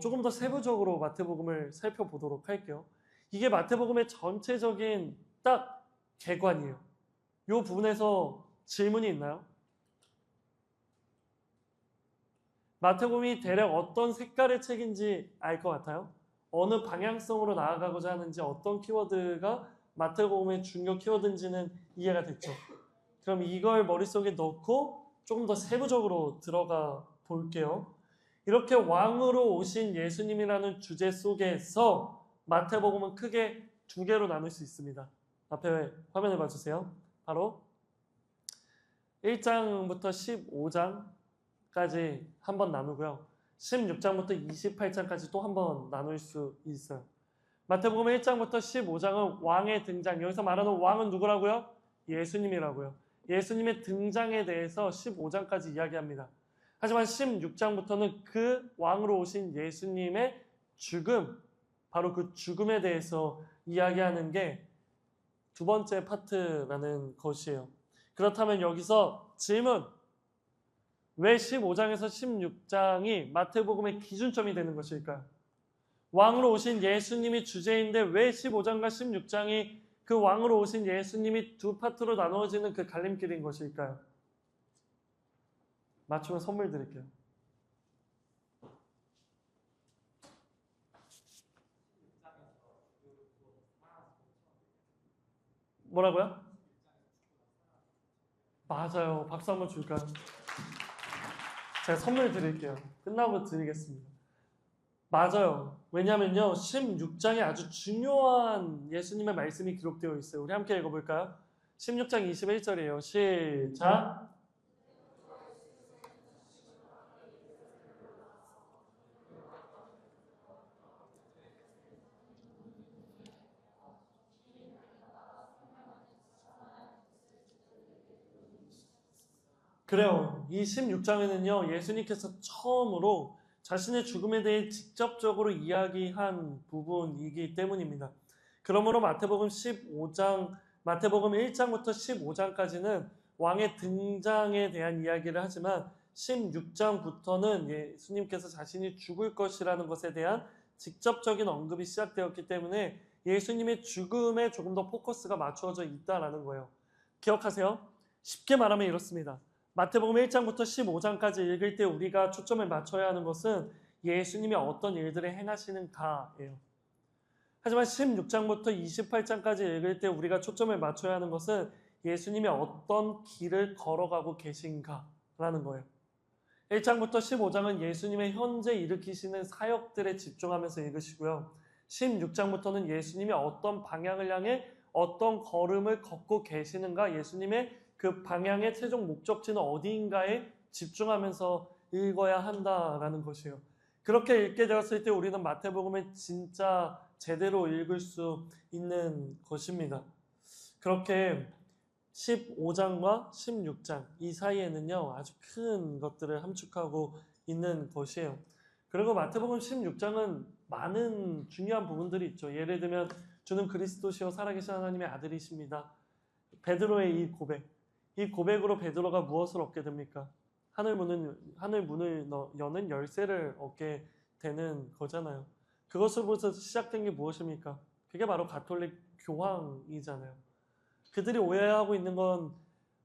조금 더 세부적으로 마태복음을 살펴보도록 할게요. 이게 마태복음의 전체적인 딱 개관이에요. 이 부분에서 질문이 있나요? 마태복음이 대략 어떤 색깔의 책인지 알 것 같아요? 어느 방향성으로 나아가고자 하는지, 어떤 키워드가 마태복음의 중요 키워드인지는 이해가 됐죠. 그럼 이걸 머릿속에 넣고 조금 더 세부적으로 들어가 볼게요. 이렇게 왕으로 오신 예수님이라는 주제 속에서 마태복음은 크게 두 개로 나눌 수 있습니다. 앞에 화면을 봐주세요. 바로 1장부터 15장까지 한번 나누고요. 16장부터 28장까지 또 한번 나눌 수 있어요. 마태복음 1장부터 15장은 왕의 등장, 여기서 말하는 왕은 누구라고요? 예수님이라고요. 예수님의 등장에 대해서 15장까지 이야기합니다. 하지만 16장부터는 그 왕으로 오신 예수님의 죽음, 바로 그 죽음에 대해서 이야기하는 게 두 번째 파트라는 것이에요. 그렇다면 여기서 질문, 왜 15장에서 16장이 마태복음의 기준점이 되는 것일까요? 왕으로 오신 예수님이 주제인데 왜 15장과 16장이 그 왕으로 오신 예수님이 두 파트로 나누어지는 그 갈림길인 것일까요? 맞추면 선물 드릴게요. 뭐라고요? 맞아요. 박수 한번 줄까요? 제가 선물 드릴게요. 끝나고 드리겠습니다. 맞아요. 왜냐면요, 16장에 아주 중요한 예수님의 말씀이 기록되어 있어요. 우리 함께 읽어볼까요? 16장 21절이에요. 시작! 그래요. 이 16장에는요, 예수님께서 처음으로 자신의 죽음에 대해 직접적으로 이야기한 부분이기 때문입니다. 그러므로 마태복음 1장부터 15장까지는 왕의 등장에 대한 이야기를 하지만 16장부터는 예수님께서 자신이 죽을 것이라는 것에 대한 직접적인 언급이 시작되었기 때문에 예수님의 죽음에 조금 더 포커스가 맞추어져 있다라는 거예요. 기억하세요? 쉽게 말하면 이렇습니다. 마태복음 1장부터 15장까지 읽을 때 우리가 초점을 맞춰야 하는 것은 예수님이 어떤 일들을 행하시는가예요. 하지만 16장부터 28장까지 읽을 때 우리가 초점을 맞춰야 하는 것은 예수님이 어떤 길을 걸어가고 계신가라는 거예요. 1장부터 15장은 예수님의 현재 일으키시는 사역들에 집중하면서 읽으시고요. 16장부터는 예수님이 어떤 방향을 향해 어떤 걸음을 걷고 계시는가, 예수님의 그 방향의 최종 목적지는 어디인가에 집중하면서 읽어야 한다라는 것이에요. 그렇게 읽게 되었을 때 우리는 마태복음을 진짜 제대로 읽을 수 있는 것입니다. 그렇게 15장과 16장 이 사이에는요, 아주 큰 것들을 함축하고 있는 것이에요. 그리고 마태복음 16장은 많은 중요한 부분들이 있죠. 예를 들면 주는 그리스도시요 살아계신 하나님의 아들이십니다. 베드로의 이 고백, 이 고백으로 베드로가 무엇을 얻게 됩니까? 하늘 문을 여는 열쇠를 얻게 되는 거잖아요. 그것으로부터 시작된 게 무엇입니까? 그게 바로 가톨릭 교황이잖아요. 그들이 오해하고 있는 건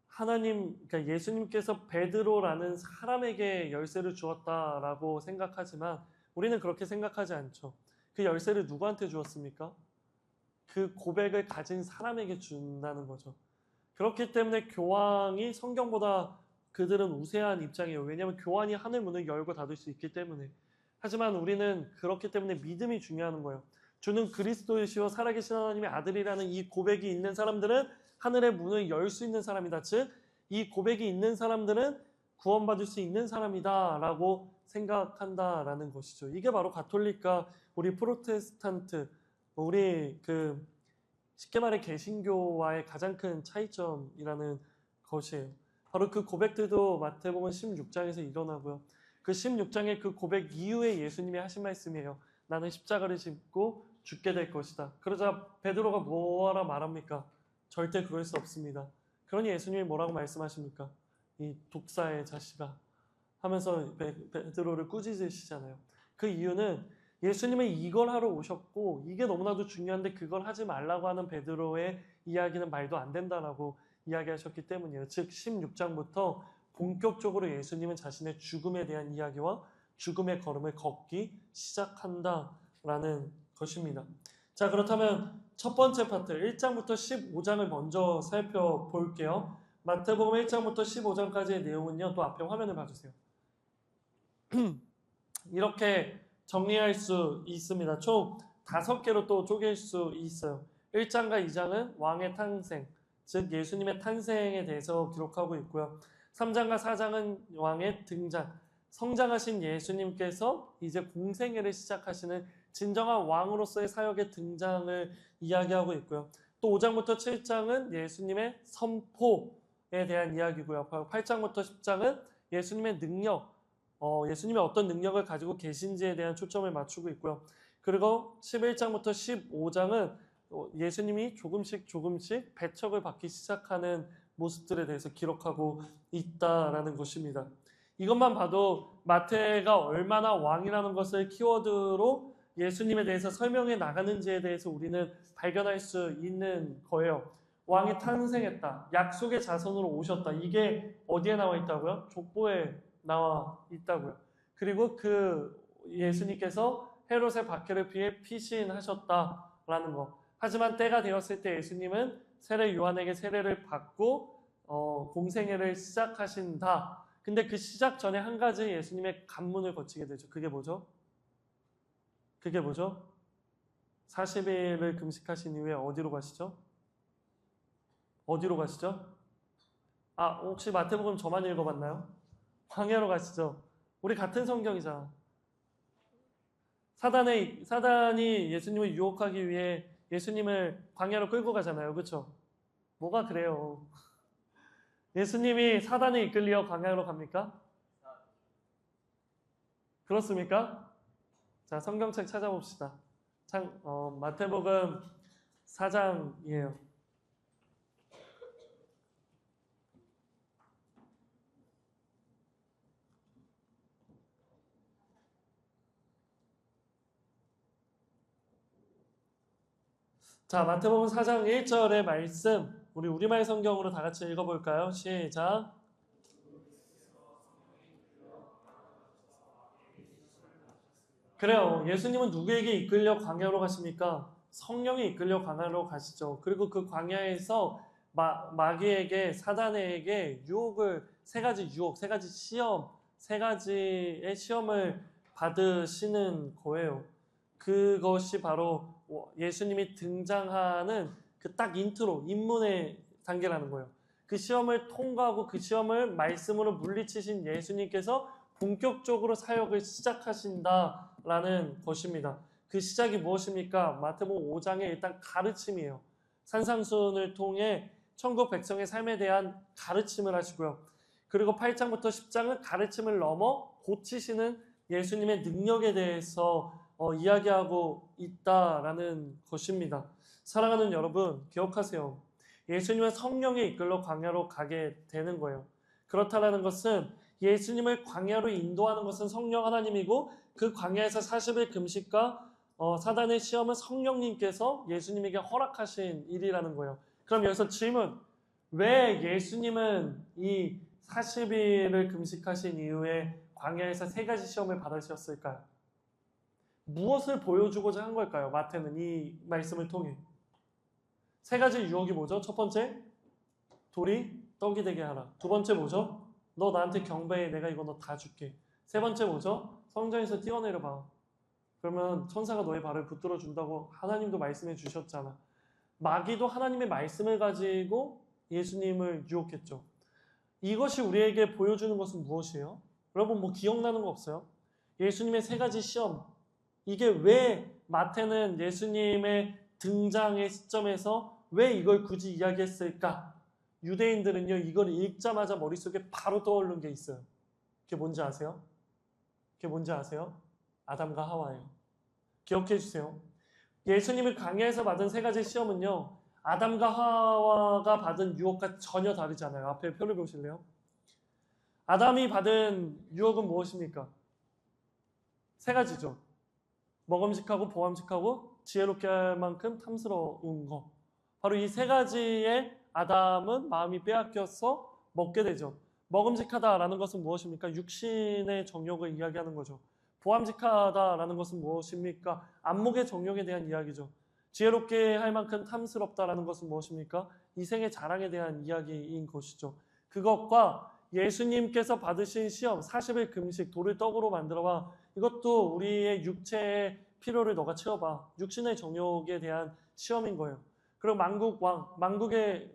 그러니까 예수님께서 베드로라는 사람에게 열쇠를 주었다라고 생각하지만 우리는 그렇게 생각하지 않죠. 그 열쇠를 누구한테 주었습니까? 그 고백을 가진 사람에게 준다는 거죠. 그렇기 때문에 교황이 성경보다 그들은 우세한 입장이에요. 왜냐하면 교황이 하늘 문을 열고 닫을 수 있기 때문에. 하지만 우리는 그렇기 때문에 믿음이 중요한 거예요. 주는 그리스도이시오 살아계신 하나님의 아들이라는 이 고백이 있는 사람들은 하늘의 문을 열 수 있는 사람이다. 즉, 이 고백이 있는 사람들은 구원받을 수 있는 사람이다 라고 생각한다라는 것이죠. 이게 바로 가톨릭과 우리 프로테스탄트, 우리 쉽게 말해 개신교와의 가장 큰 차이점이라는 것이에요. 바로 그 고백들도 마태복음 16장에서 일어나고요. 그 16장의 그 고백 이후에 예수님이 하신 말씀이에요. 나는 십자가를 짚고 죽게 될 것이다. 그러자 베드로가 뭐라 말합니까? 절대 그럴 수 없습니다. 그러니 예수님이 뭐라고 말씀하십니까? 이 독사의 자식아 하면서 베드로를 꾸짖으시잖아요. 그 이유는 예수님은 이걸 하러 오셨고 이게 너무나도 중요한데 그걸 하지 말라고 하는 베드로의 이야기는 말도 안 된다라고 이야기하셨기 때문이에요. 즉 16장부터 본격적으로 예수님은 자신의 죽음에 대한 이야기와 죽음의 걸음을 걷기 시작한다라는 것입니다. 자, 그렇다면 첫 번째 파트 1장부터 15장을 먼저 살펴볼게요. 마태복음 1장부터 15장까지의 내용은요. 또 앞에 화면을 봐주세요. 이렇게 정리할 수 있습니다. 총 5개로 또 쪼갤 수 있어요. 1장과 2장은 왕의 탄생, 즉 예수님의 탄생에 대해서 기록하고 있고요. 3장과 4장은 왕의 등장, 성장하신 예수님께서 이제 공생애를 시작하시는 진정한 왕으로서의 사역의 등장을 이야기하고 있고요. 또 5장부터 7장은 예수님의 선포에 대한 이야기고요. 8장부터 10장은 예수님의 능력, 예수님이 어떤 능력을 가지고 계신지에 대한 초점을 맞추고 있고요. 그리고 11장부터 15장은 예수님이 조금씩 배척을 받기 시작하는 모습들에 대해서 기록하고 있다라는 것입니다. 이것만 봐도 마태가 얼마나 왕이라는 것을 키워드로 예수님에 대해서 설명해 나가는지에 대해서 우리는 발견할 수 있는 거예요. 왕이 탄생했다. 약속의 자손으로 오셨다. 이게 어디에 나와 있다고요? 족보에 나와 있다고요. 그리고 그 예수님께서 헤롯의 박해를 피해 피신하셨다라는 거. 하지만 때가 되었을 때 예수님은 세례 요한에게 세례를 받고 공생애를 시작하신다. 근데 그 시작 전에 한 가지 예수님의 관문을 거치게 되죠. 그게 뭐죠? 40일을 금식하신 이후에 어디로 가시죠? 혹시 마태복음 저만 읽어봤나요? 광야로 가시죠. 우리 같은 성경이잖아. 사단이 예수님을 유혹하기 위해 예수님을 광야로 끌고 가잖아요. 그렇죠? 뭐가 그래요? 예수님이 사단에 이끌려 광야로 갑니까? 그렇습니까? 자, 성경책 찾아봅시다. 마태복음 4장이에요. 자, 마태복음 4장 1절의 말씀, 우리 우리말 성경으로 다 같이 읽어볼까요? 시작. 그래요. 예수님은 누구에게 이끌려 광야로 가십니까? 성령이 이끌려 광야로 가시죠. 그리고 그 광야에서 마귀에게, 사단에게 세 가지 유혹, 세 가지 시험, 세 가지의 시험을 받으시는 거예요. 그것이 바로 예수님이 등장하는 그 딱 인트로, 입문의 단계라는 거예요. 그 시험을 통과하고 그 시험을 말씀으로 물리치신 예수님께서 본격적으로 사역을 시작하신다라는 것입니다. 그 시작이 무엇입니까? 마태복음 5장의 일단 가르침이에요. 산상수훈을 통해 천국 백성의 삶에 대한 가르침을 하시고요. 그리고 8장부터 10장은 가르침을 넘어 고치시는 예수님의 능력에 대해서 이야기하고 있다라는 것입니다. 사랑하는 여러분, 기억하세요. 예수님은 성령에 이끌러 광야로 가게 되는 거예요. 그렇다라는 것은 예수님을 광야로 인도하는 것은 성령 하나님이고 그 광야에서 40일 금식과 사단의 시험은 성령님께서 예수님에게 허락하신 일이라는 거예요. 그럼 여기서 질문, 왜 예수님은 이 40일을 금식하신 이후에 광야에서 세 가지 시험을 받으셨을까요? 무엇을 보여주고자 한 걸까요? 마태는 이 말씀을 통해 세 가지 유혹이 뭐죠? 첫 번째, 돌이 떡이 되게 하라. 두 번째 뭐죠? 너 나한테 경배해. 내가 이거 너 다 줄게. 세 번째 뭐죠? 성전에서 뛰어내려봐. 그러면 천사가 너의 발을 붙들어 준다고 하나님도 말씀해 주셨잖아. 마귀도 하나님의 말씀을 가지고 예수님을 유혹했죠. 이것이 우리에게 보여주는 것은 무엇이에요? 여러분 뭐 기억나는 거 없어요? 예수님의 세 가지 시험. 이게 왜 마태는 예수님의 등장의 시점에서 왜 이걸 굳이 이야기했을까? 유대인들은요, 이걸 읽자마자 머릿속에 바로 떠오르는 게 있어요. 그게 뭔지 아세요? 그게 뭔지 아세요? 아담과 하와예요. 기억해 주세요. 예수님을 광야에서 받은 세 가지 시험은요, 아담과 하와가 받은 유혹과 전혀 다르지 않아요. 앞에 표를 보실래요? 아담이 받은 유혹은 무엇입니까? 세 가지죠. 먹음직하고 보암직하고 지혜롭게 할 만큼 탐스러운 거. 바로 이 세 가지의 아담은 마음이 빼앗겨서 먹게 되죠. 먹음직하다라는 것은 무엇입니까? 육신의 정욕을 이야기하는 거죠. 보암직하다라는 것은 무엇입니까? 안목의 정욕에 대한 이야기죠. 지혜롭게 할 만큼 탐스럽다라는 것은 무엇입니까? 이생의 자랑에 대한 이야기인 것이죠. 그것과 예수님께서 받으신 시험, 40일 금식, 돌을 떡으로 만들어봐. 이것도 우리의 육체의 필요를 너가 채워봐. 육신의 정욕에 대한 시험인 거예요. 그리고 만국 왕, 만국을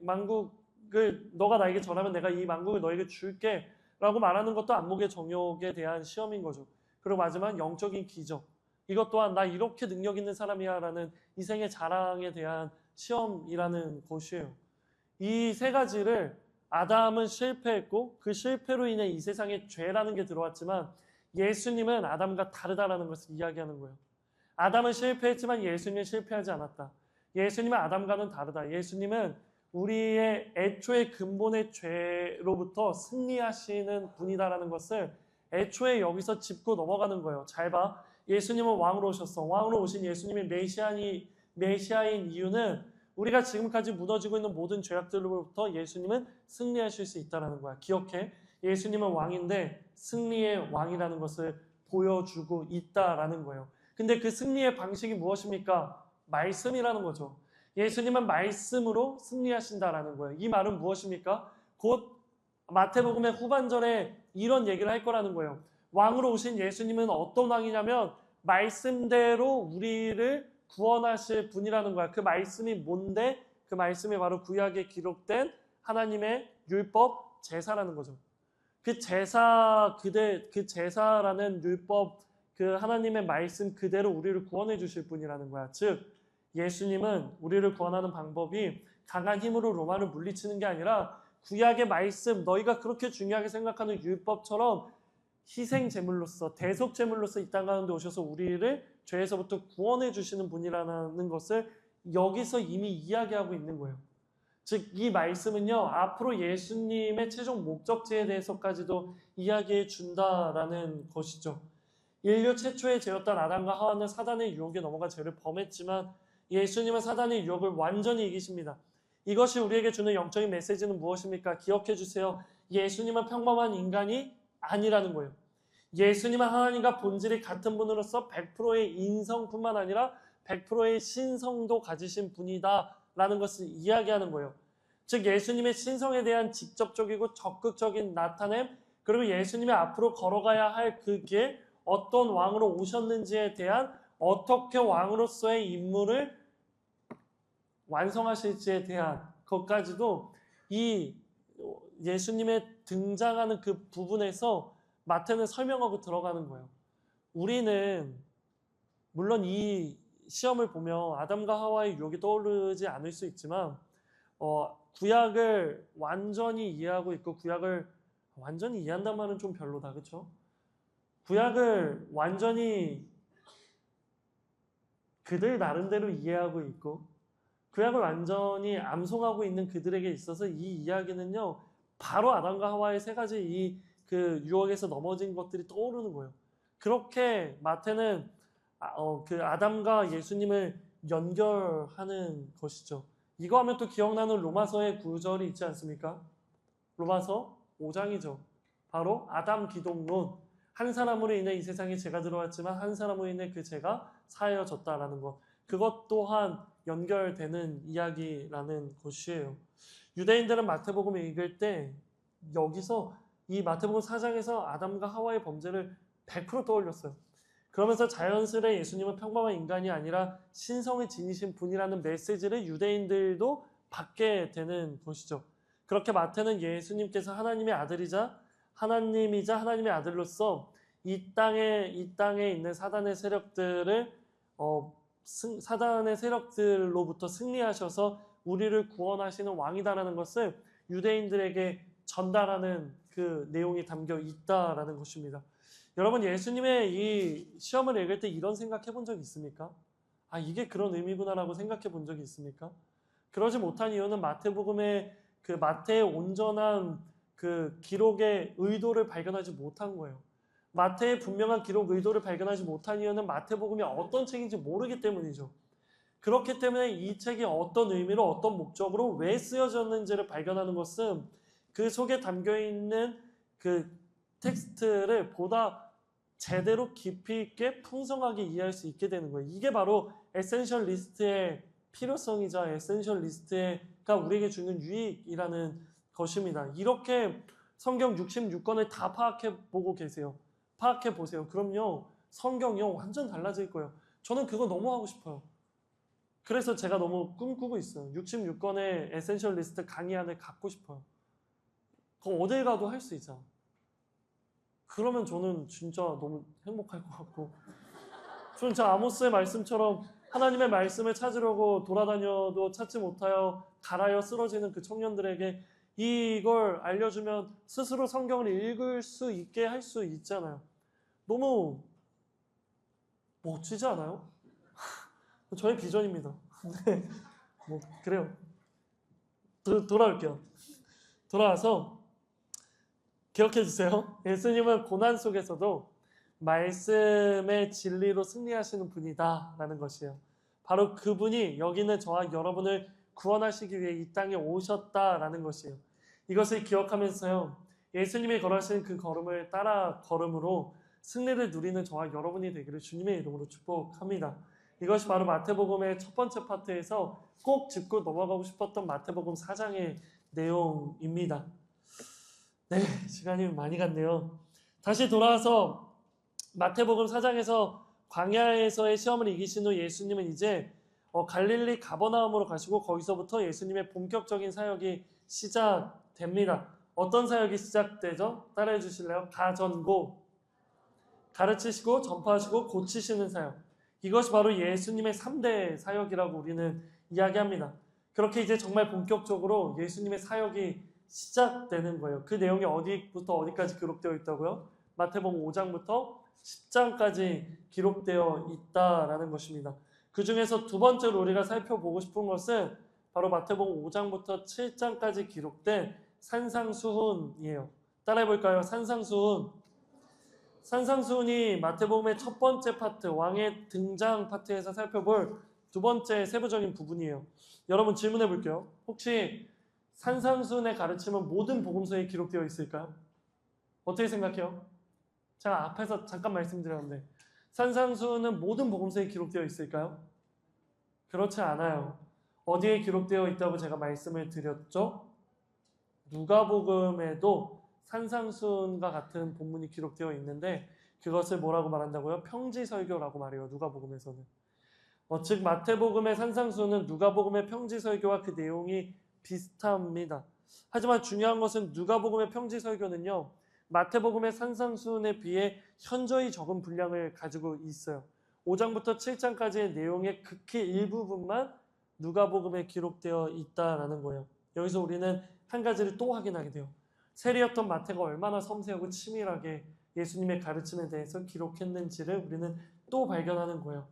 너가 나에게 전하면 내가 이 만국을 너에게 줄게 라고 말하는 것도 안목의 정욕에 대한 시험인 거죠. 그리고 마지막 영적인 기적. 이것 또한 나 이렇게 능력 있는 사람이야 라는 이생의 자랑에 대한 시험이라는 것이에요. 이 세 가지를 아담은 실패했고 그 실패로 인해 이 세상에 죄라는 게 들어왔지만 예수님은 아담과 다르다라는 것을 이야기하는 거예요. 아담은 실패했지만 예수님은 실패하지 않았다. 예수님은 아담과는 다르다. 예수님은 우리의 애초의 근본의 죄로부터 승리하시는 분이다라는 것을 애초에 여기서 짚고 넘어가는 거예요. 잘 봐. 예수님은 왕으로 오셨어. 왕으로 오신 예수님이 메시아인 이유는 우리가 지금까지 무너지고 있는 모든 죄악들로부터 예수님은 승리하실 수 있다는 거야. 기억해. 예수님은 왕인데 승리의 왕이라는 것을 보여주고 있다라는 거예요. 근데 그 승리의 방식이 무엇입니까? 말씀이라는 거죠. 예수님은 말씀으로 승리하신다라는 거예요. 이 말은 무엇입니까? 곧 마태복음의 후반전에 이런 얘기를 할 거라는 거예요. 왕으로 오신 예수님은 어떤 왕이냐면 말씀대로 우리를 구원하실 분이라는 거야. 그 말씀이 뭔데? 그 말씀이 바로 구약에 기록된 하나님의 율법, 제사라는 거죠. 그 제사라는 율법, 그 하나님의 말씀 그대로 우리를 구원해 주실 분이라는 거야. 즉 예수님은 우리를 구원하는 방법이 강한 힘으로 로마를 물리치는 게 아니라 구약의 말씀, 너희가 그렇게 중요하게 생각하는 율법처럼 희생 제물로서, 대속 제물로서 이 땅 가운데 오셔서 우리를 죄에서부터 구원해 주시는 분이라는 것을 여기서 이미 이야기하고 있는 거예요. 즉 이 말씀은요, 앞으로 예수님의 최종 목적지에 대해서까지도 이야기해 준다라는 것이죠. 인류 최초의 죄였던 아담과 하와는 사단의 유혹에 넘어가 죄를 범했지만 예수님은 사단의 유혹을 완전히 이기십니다. 이것이 우리에게 주는 영적인 메시지는 무엇입니까? 기억해 주세요. 예수님은 평범한 인간이 아니라는 거예요. 예수님은 하나님과 본질이 같은 분으로서 100%의 인성뿐만 아니라 100%의 신성도 가지신 분이다 라는 것을 이야기하는 거예요. 즉 예수님의 신성에 대한 직접적이고 적극적인 나타냄, 그리고 예수님이 앞으로 걸어가야 할 그 길, 어떤 왕으로 오셨는지에 대한, 어떻게 왕으로서의 임무를 완성하실지에 대한 것까지도 이 예수님의 등장하는 그 부분에서 마태는 설명하고 들어가는 거예요. 우리는 물론 이 시험을 보면 아담과 하와의 유혹이 떠오르지 않을 수 있지만 구약을 완전히 이해하고 있고, 구약을 완전히 이해한단 말은 좀 별로다, 그렇죠? 구약을 완전히 그들 나름대로 이해하고 있고 구약을 완전히 암송하고 있는 그들에게 있어서 이 이야기는요, 바로 아담과 하와의 세 가지 그 유혹에서 넘어진 것들이 떠오르는 거예요. 그렇게 마태는 그 아담과 예수님을 연결하는 것이죠. 이거 하면 또 기억나는 로마서의 구절이 있지 않습니까? 로마서 5장이죠. 바로 아담 기독론. 한 사람으로 인해 이 세상에 죄가 들어왔지만 한 사람으로 인해 그 죄가 사하여졌다라는 것. 그것 또한 연결되는 이야기라는 것이에요. 유대인들은 마태복음을 읽을 때 여기서 이 마태복음 4장에서 아담과 하와의 범죄를 100% 떠올렸어요. 그러면서 자연스레 예수님은 평범한 인간이 아니라 신성을 지니신 분이라는 메시지를 유대인들도 받게 되는 것이죠. 그렇게 마태는 예수님께서 하나님의 아들이자 하나님이자 하나님의 아들로서 이 땅에 있는 사단의 세력들로부터 승리하셔서 우리를 구원하시는 왕이다라는 것을 유대인들에게 전달하는 그 내용이 담겨 있다라는 것입니다. 여러분, 예수님의 이 시험을 읽을 때 이런 생각해 본 적이 있습니까? 아, 이게 그런 의미구나라고 생각해 본 적이 있습니까? 그러지 못한 이유는 마태복음의 그 마태의 온전한 그 기록의 의도를 발견하지 못한 거예요. 마태의 분명한 기록 의도를 발견하지 못한 이유는 마태복음이 어떤 책인지 모르기 때문이죠. 그렇기 때문에 이 책이 어떤 의미로, 어떤 목적으로 왜 쓰여졌는지를 발견하는 것은 그 속에 담겨있는 그 텍스트를 보다 제대로 깊이 있게 풍성하게 이해할 수 있게 되는 거예요. 이게 바로 에센셜 리스트의 필요성이자 에센셜 리스트가 우리에게 주는 유익이라는 것입니다. 이렇게 성경 66권을 다 파악해 보고 계세요. 파악해 보세요. 그럼요, 성경이요 완전 달라질 거예요. 저는 그거 너무 하고 싶어요. 그래서 제가 너무 꿈꾸고 있어요. 66권의 에센셜 리스트 강의안을 갖고 싶어요. 그거 어딜 가도 할 수 있잖아. 그러면 저는 진짜 너무 행복할 것 같고, 저는 저 아모스의 말씀처럼 하나님의 말씀을 찾으려고 돌아다녀도 찾지 못하여 갈아여 쓰러지는 그 청년들에게 이걸 알려주면 스스로 성경을 읽을 수 있게 할 수 있잖아요. 너무 멋지지 않아요? 저의 비전입니다. 네, 뭐 그래요. 돌아올게요. 돌아와서 기억해 주세요. 예수님은 고난 속에서도 말씀의 진리로 승리하시는 분이다 라는 것이에요. 바로 그분이 여기는 저와 여러분을 구원하시기 위해 이 땅에 오셨다라는 것이에요. 이것을 기억하면서요, 예수님이 걸어가시는 그 걸음을 따라 걸음으로 승리를 누리는 저와 여러분이 되기를 주님의 이름으로 축복합니다. 이것이 바로 마태복음의 첫 번째 파트에서 꼭 짚고 넘어가고 싶었던 마태복음 4장의 내용입니다. 네, 시간이 많이 갔네요. 다시 돌아와서 마태복음 4장에서 광야에서의 시험을 이기신 후 예수님은 이제 갈릴리 가버나움으로 가시고 거기서부터 예수님의 본격적인 사역이 시작됩니다. 어떤 사역이 시작되죠? 따라해 주실래요? 가전고, 가르치시고 전파하시고 고치시는 사역. 이것이 바로 예수님의 3대 사역이라고 우리는 이야기합니다. 그렇게 이제 정말 본격적으로 예수님의 사역이 시작되는 거예요. 그 내용이 어디부터 어디까지 기록되어 있다고요? 마태복음 5장부터 10장까지 기록되어 있다라는 것입니다. 그 중에서 두 번째로 우리가 살펴보고 싶은 것은 바로 마태복음 5장부터 7장까지 기록된 산상수훈이에요. 따라해볼까요? 산상수훈. 산상수훈이 마태복음의 첫 번째 파트, 왕의 등장 파트에서 살펴볼 두 번째 세부적인 부분이에요. 여러분 질문해 볼게요. 혹시 산상수훈의 가르침은 모든 복음서에 기록되어 있을까요? 어떻게 생각해요? 제가 앞에서 잠깐 말씀드렸는데 산상수훈은 모든 복음서에 기록되어 있을까요? 그렇지 않아요. 어디에 기록되어 있다고 제가 말씀을 드렸죠? 누가복음에도 산상수훈과 같은 본문이 기록되어 있는데 그것을 뭐라고 말한다고요? 평지설교라고 말해요. 누가복음에서는. 즉 마태복음의 산상수훈은 누가복음의 평지설교와 그 내용이 비슷합니다. 하지만 중요한 것은 누가복음의 평지설교는요. 마태복음의 산상수훈에 비해 현저히 적은 분량을 가지고 있어요. 5장부터 7장까지의 내용의 극히 일부분만 누가복음에 기록되어 있다라는 거예요. 여기서 우리는 한 가지를 또 확인하게 돼요. 세리였던 마태가 얼마나 섬세하고 치밀하게 예수님의 가르침에 대해서 기록했는지를 우리는 또 발견하는 거예요.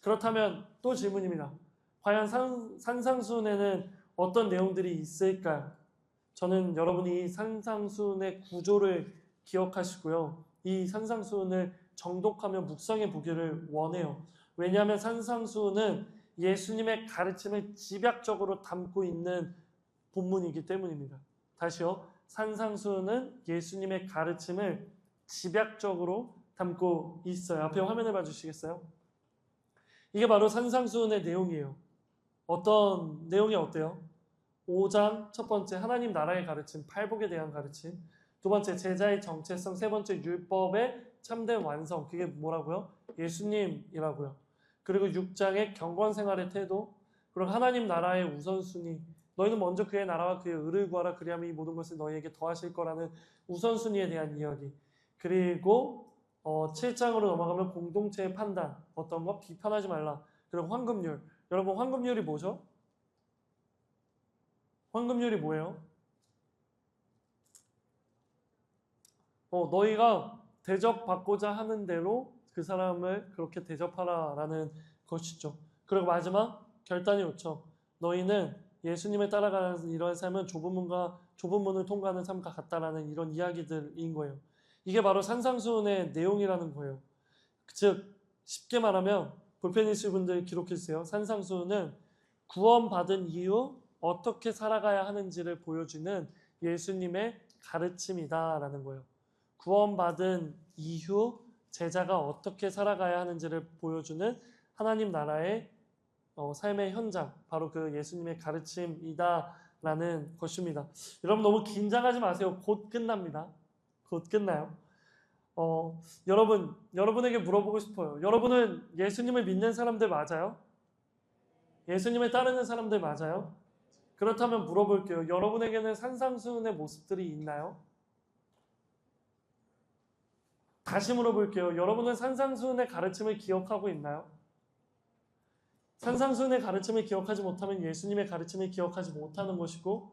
그렇다면 또 질문입니다. 과연 산상수훈에는 어떤 내용들이 있을까요? 저는 여러분이 산상수훈의 구조를 기억하시고요. 이 산상수훈을 정독하며 묵상해 보기를 원해요. 왜냐하면 산상수훈은 예수님의 가르침을 집약적으로 담고 있는 본문이기 때문입니다. 다시요. 산상수훈은 예수님의 가르침을 집약적으로 담고 있어요. 앞에 화면을 봐주시겠어요? 이게 바로 산상수훈의 내용이에요. 어떤 내용이 어때요? 5장 첫 번째 하나님 나라의 가르침, 팔복에 대한 가르침. 두 번째 제자의 정체성, 세 번째 율법의 참된 완성. 그게 뭐라고요? 예수님이라고요. 그리고 6장의 경건생활의 태도, 그리고 하나님 나라의 우선순위. 너희는 먼저 그의 나라와 그의 의를 구하라. 그리하면 이 모든 것을 너희에게 더하실 거라는 우선순위에 대한 이야기. 그리고 7장으로 넘어가면 공동체의 판단. 어떤 거? 비판하지 말라. 그리고 황금률. 여러분 황금률이 뭐죠? 황금률이 뭐예요? 너희가 대접받고자 하는 대로 그 사람을 그렇게 대접하라라는 것이죠. 그리고 마지막 결단의 요청. 너희는 예수님을 따라가는 이런 삶은 좁은 문을 통과하는 삶과 같다라는 이런 이야기들인 거예요. 이게 바로 산상수훈의 내용이라는 거예요. 즉 쉽게 말하면 볼펜 있으신 분들 기록해 주세요. 산상수훈은 구원받은 이후 어떻게 살아가야 하는지를 보여주는 예수님의 가르침이다라는 거예요. 구원받은 이후 제자가 어떻게 살아가야 하는지를 보여주는 하나님 나라의 삶의 현장, 바로 그 예수님의 가르침이다라는 것입니다. 여러분 너무 긴장하지 마세요. 곧 끝납니다. 곧 끝나요. 여러분에게 물어보고 싶어요. 여러분은 예수님을 믿는 사람들 맞아요? 예수님을 따르는 사람들 맞아요? 그렇다면 물어볼게요. 여러분에게는 산상수훈의 모습들이 있나요? 다시 물어볼게요. 여러분은 산상수훈의 가르침을 기억하고 있나요? 산상수훈의 가르침을 기억하지 못하면 예수님의 가르침을 기억하지 못하는 것이고,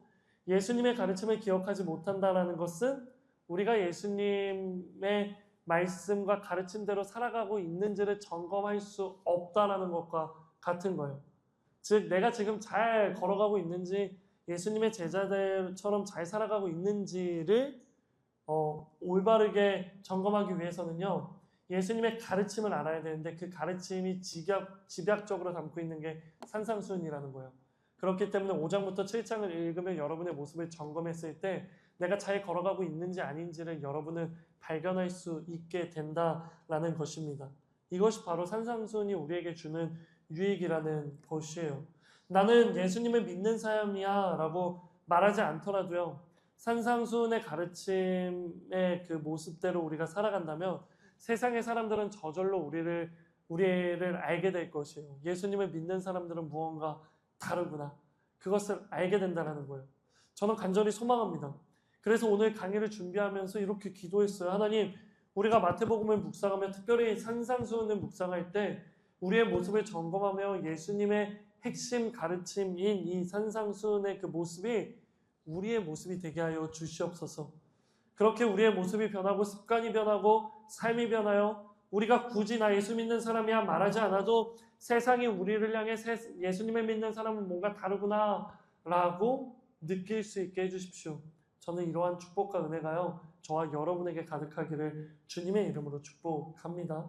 예수님의 가르침을 기억하지 못한다는 것은 우리가 예수님의 말씀과 가르침대로 살아가고 있는지를 점검할 수 없다는 것과 같은 거예요. 즉 내가 지금 잘 걸어가고 있는지, 예수님의 제자들처럼 잘 살아가고 있는지를 올바르게 점검하기 위해서는요, 예수님의 가르침을 알아야 되는데 그 가르침이 집약적으로 담고 있는 게 산상수훈이라는 거예요. 그렇기 때문에 5장부터 7장을 읽으면 여러분의 모습을 점검했을 때 내가 잘 걸어가고 있는지 아닌지를 여러분은 발견할 수 있게 된다라는 것입니다. 이것이 바로 산상수훈이 우리에게 주는 유익이라는 것이에요. 나는 예수님을 믿는 사람이야 라고 말하지 않더라도요, 산상수훈의 가르침의 그 모습대로 우리가 살아간다면 세상의 사람들은 저절로 우리를 알게 될 것이에요. 예수님을 믿는 사람들은 무언가 다르구나. 그것을 알게 된다는 거예요. 저는 간절히 소망합니다. 그래서 오늘 강의를 준비하면서 이렇게 기도했어요. 하나님, 우리가 마태복음을 묵상하며 특별히 산상수훈을 묵상할 때 우리의 모습을 점검하며 예수님의 핵심 가르침인 이 산상수훈의 그 모습이 우리의 모습이 되게 하여 주시옵소서. 그렇게 우리의 모습이 변하고 습관이 변하고 삶이 변하여 우리가 굳이 나 예수 믿는 사람이야 말하지 않아도 세상이 우리를 향해 예수님을 믿는 사람은 뭔가 다르구나 라고 느낄 수 있게 해주십시오. 저는 이러한 축복과 은혜가요 저와 여러분에게 가득하기를 주님의 이름으로 축복합니다.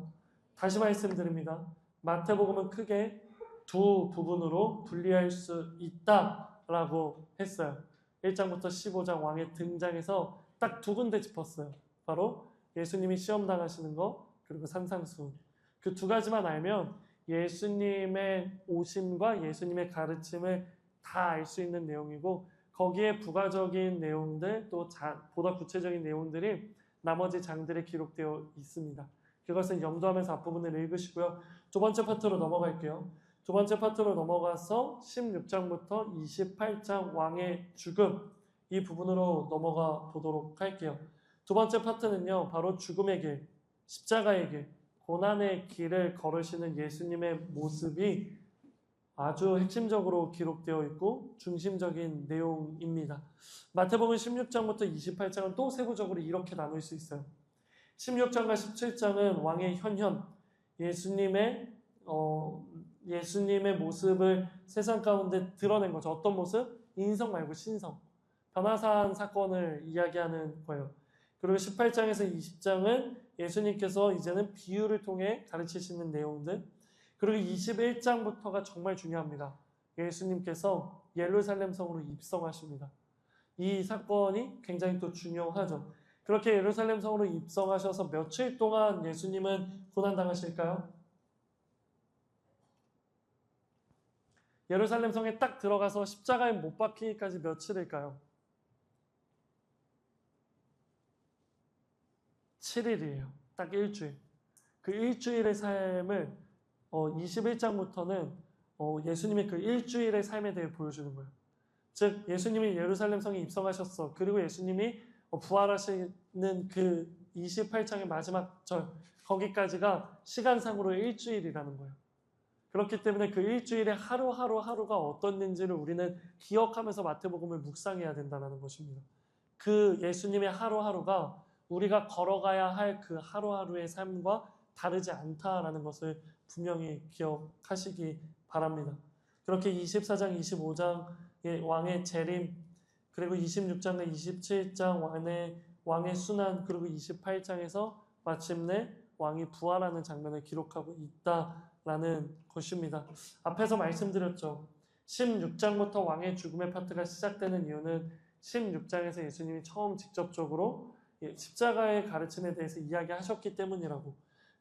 다시 말씀드립니다. 마태복음은 크게 두 부분으로 분리할 수 있다라고 했어요. 1장부터 15장 왕의 등장에서 딱 두 군데 짚었어요. 바로 예수님이 시험 당하시는 거 그리고 산상수훈. 그 두 가지만 알면 예수님의 오심과 예수님의 가르침을 다 알 수 있는 내용이고 거기에 부가적인 내용들 또 보다 구체적인 내용들이 나머지 장들에 기록되어 있습니다. 그것은 염두하면서 앞부분을 읽으시고요. 두 번째 파트로 넘어갈게요. 두 번째 파트로 넘어가서 16장부터 28장 왕의 죽음 이 부분으로 넘어가 보도록 할게요. 두 번째 파트는요. 바로 죽음의 길, 십자가의 길, 고난의 길을 걸으시는 예수님의 모습이 아주 핵심적으로 기록되어 있고 중심적인 내용입니다. 마태복음 16장부터 28장은 또 세부적으로 이렇게 나눌 수 있어요. 16장과 17장은 왕의 현현, 예수님의 모습을 세상 가운데 드러낸 거죠. 어떤 모습? 인성 말고 신성. 변화산 사건을 이야기하는 거예요. 그리고 18장에서 20장은 예수님께서 이제는 비유를 통해 가르치시는 내용들. 그리고 21장부터가 정말 중요합니다. 예수님께서 예루살렘 성으로 입성하십니다. 이 사건이 굉장히 또 중요하죠. 그렇게 예루살렘 성으로 입성하셔서 며칠 동안 예수님은 고난당하실까요? 예루살렘 성에 딱 들어가서 십자가에 못 박히기까지 며칠일까요? 7일이에요. 딱 일주일. 그 일주일의 삶을 21장부터는 예수님의 그 일주일의 삶에 대해 보여주는 거예요. 즉 예수님이 예루살렘 성에 입성하셨어. 그리고 예수님이 부활하시는 그 28장의 마지막 절 거기까지가 시간상으로 일주일이라는 거예요. 그렇기 때문에 그 일주일의 하루가 어떻는지를 우리는 기억하면서 마태복음을 묵상해야 된다는 것입니다. 그 예수님의 하루하루가 우리가 걸어가야 할 그 하루하루의 삶과 다르지 않다라는 것을 분명히 기억하시기 바랍니다. 그렇게 24장, 25장의 왕의 재림, 그리고 26장과 27장 왕의 순환, 그리고 28장에서 마침내 왕이 부활하는 장면을 기록하고 있다라는 것입니다. 앞에서 말씀드렸죠. 16장부터 왕의 죽음의 파트가 시작되는 이유는 16장에서 예수님이 처음 직접적으로 십자가의 가르침에 대해서 이야기하셨기 때문이라고.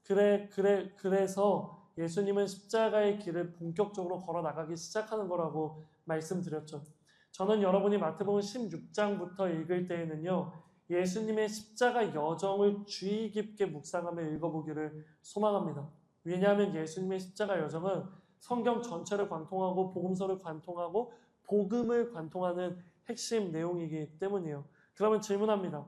그래서 예수님은 십자가의 길을 본격적으로 걸어 나가기 시작하는 거라고 말씀드렸죠. 저는 여러분이 마태복음 16장부터 읽을 때에는요, 예수님의 십자가 여정을 주의 깊게 묵상하며 읽어보기를 소망합니다. 왜냐하면 예수님의 십자가 여정은 성경 전체를 관통하고 복음서를 관통하고 복음을 관통하는 핵심 내용이기 때문이에요. 그러면 질문합니다.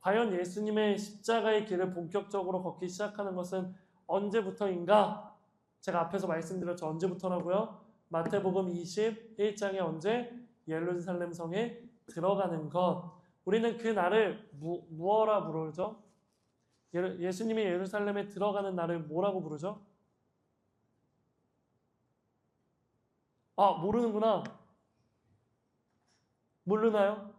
과연 예수님의 십자가의 길을 본격적으로 걷기 시작하는 것은 언제부터인가? 제가 앞에서 말씀드렸죠. 언제부터라고요? 마태복음 21장에 언제? 예루살렘 성에 들어가는 것. 우리는 그 날을 무엇라 부르죠? 예수님이 예루살렘에 들어가는 날을 뭐라고 부르죠? 모르는구나. 모르나요?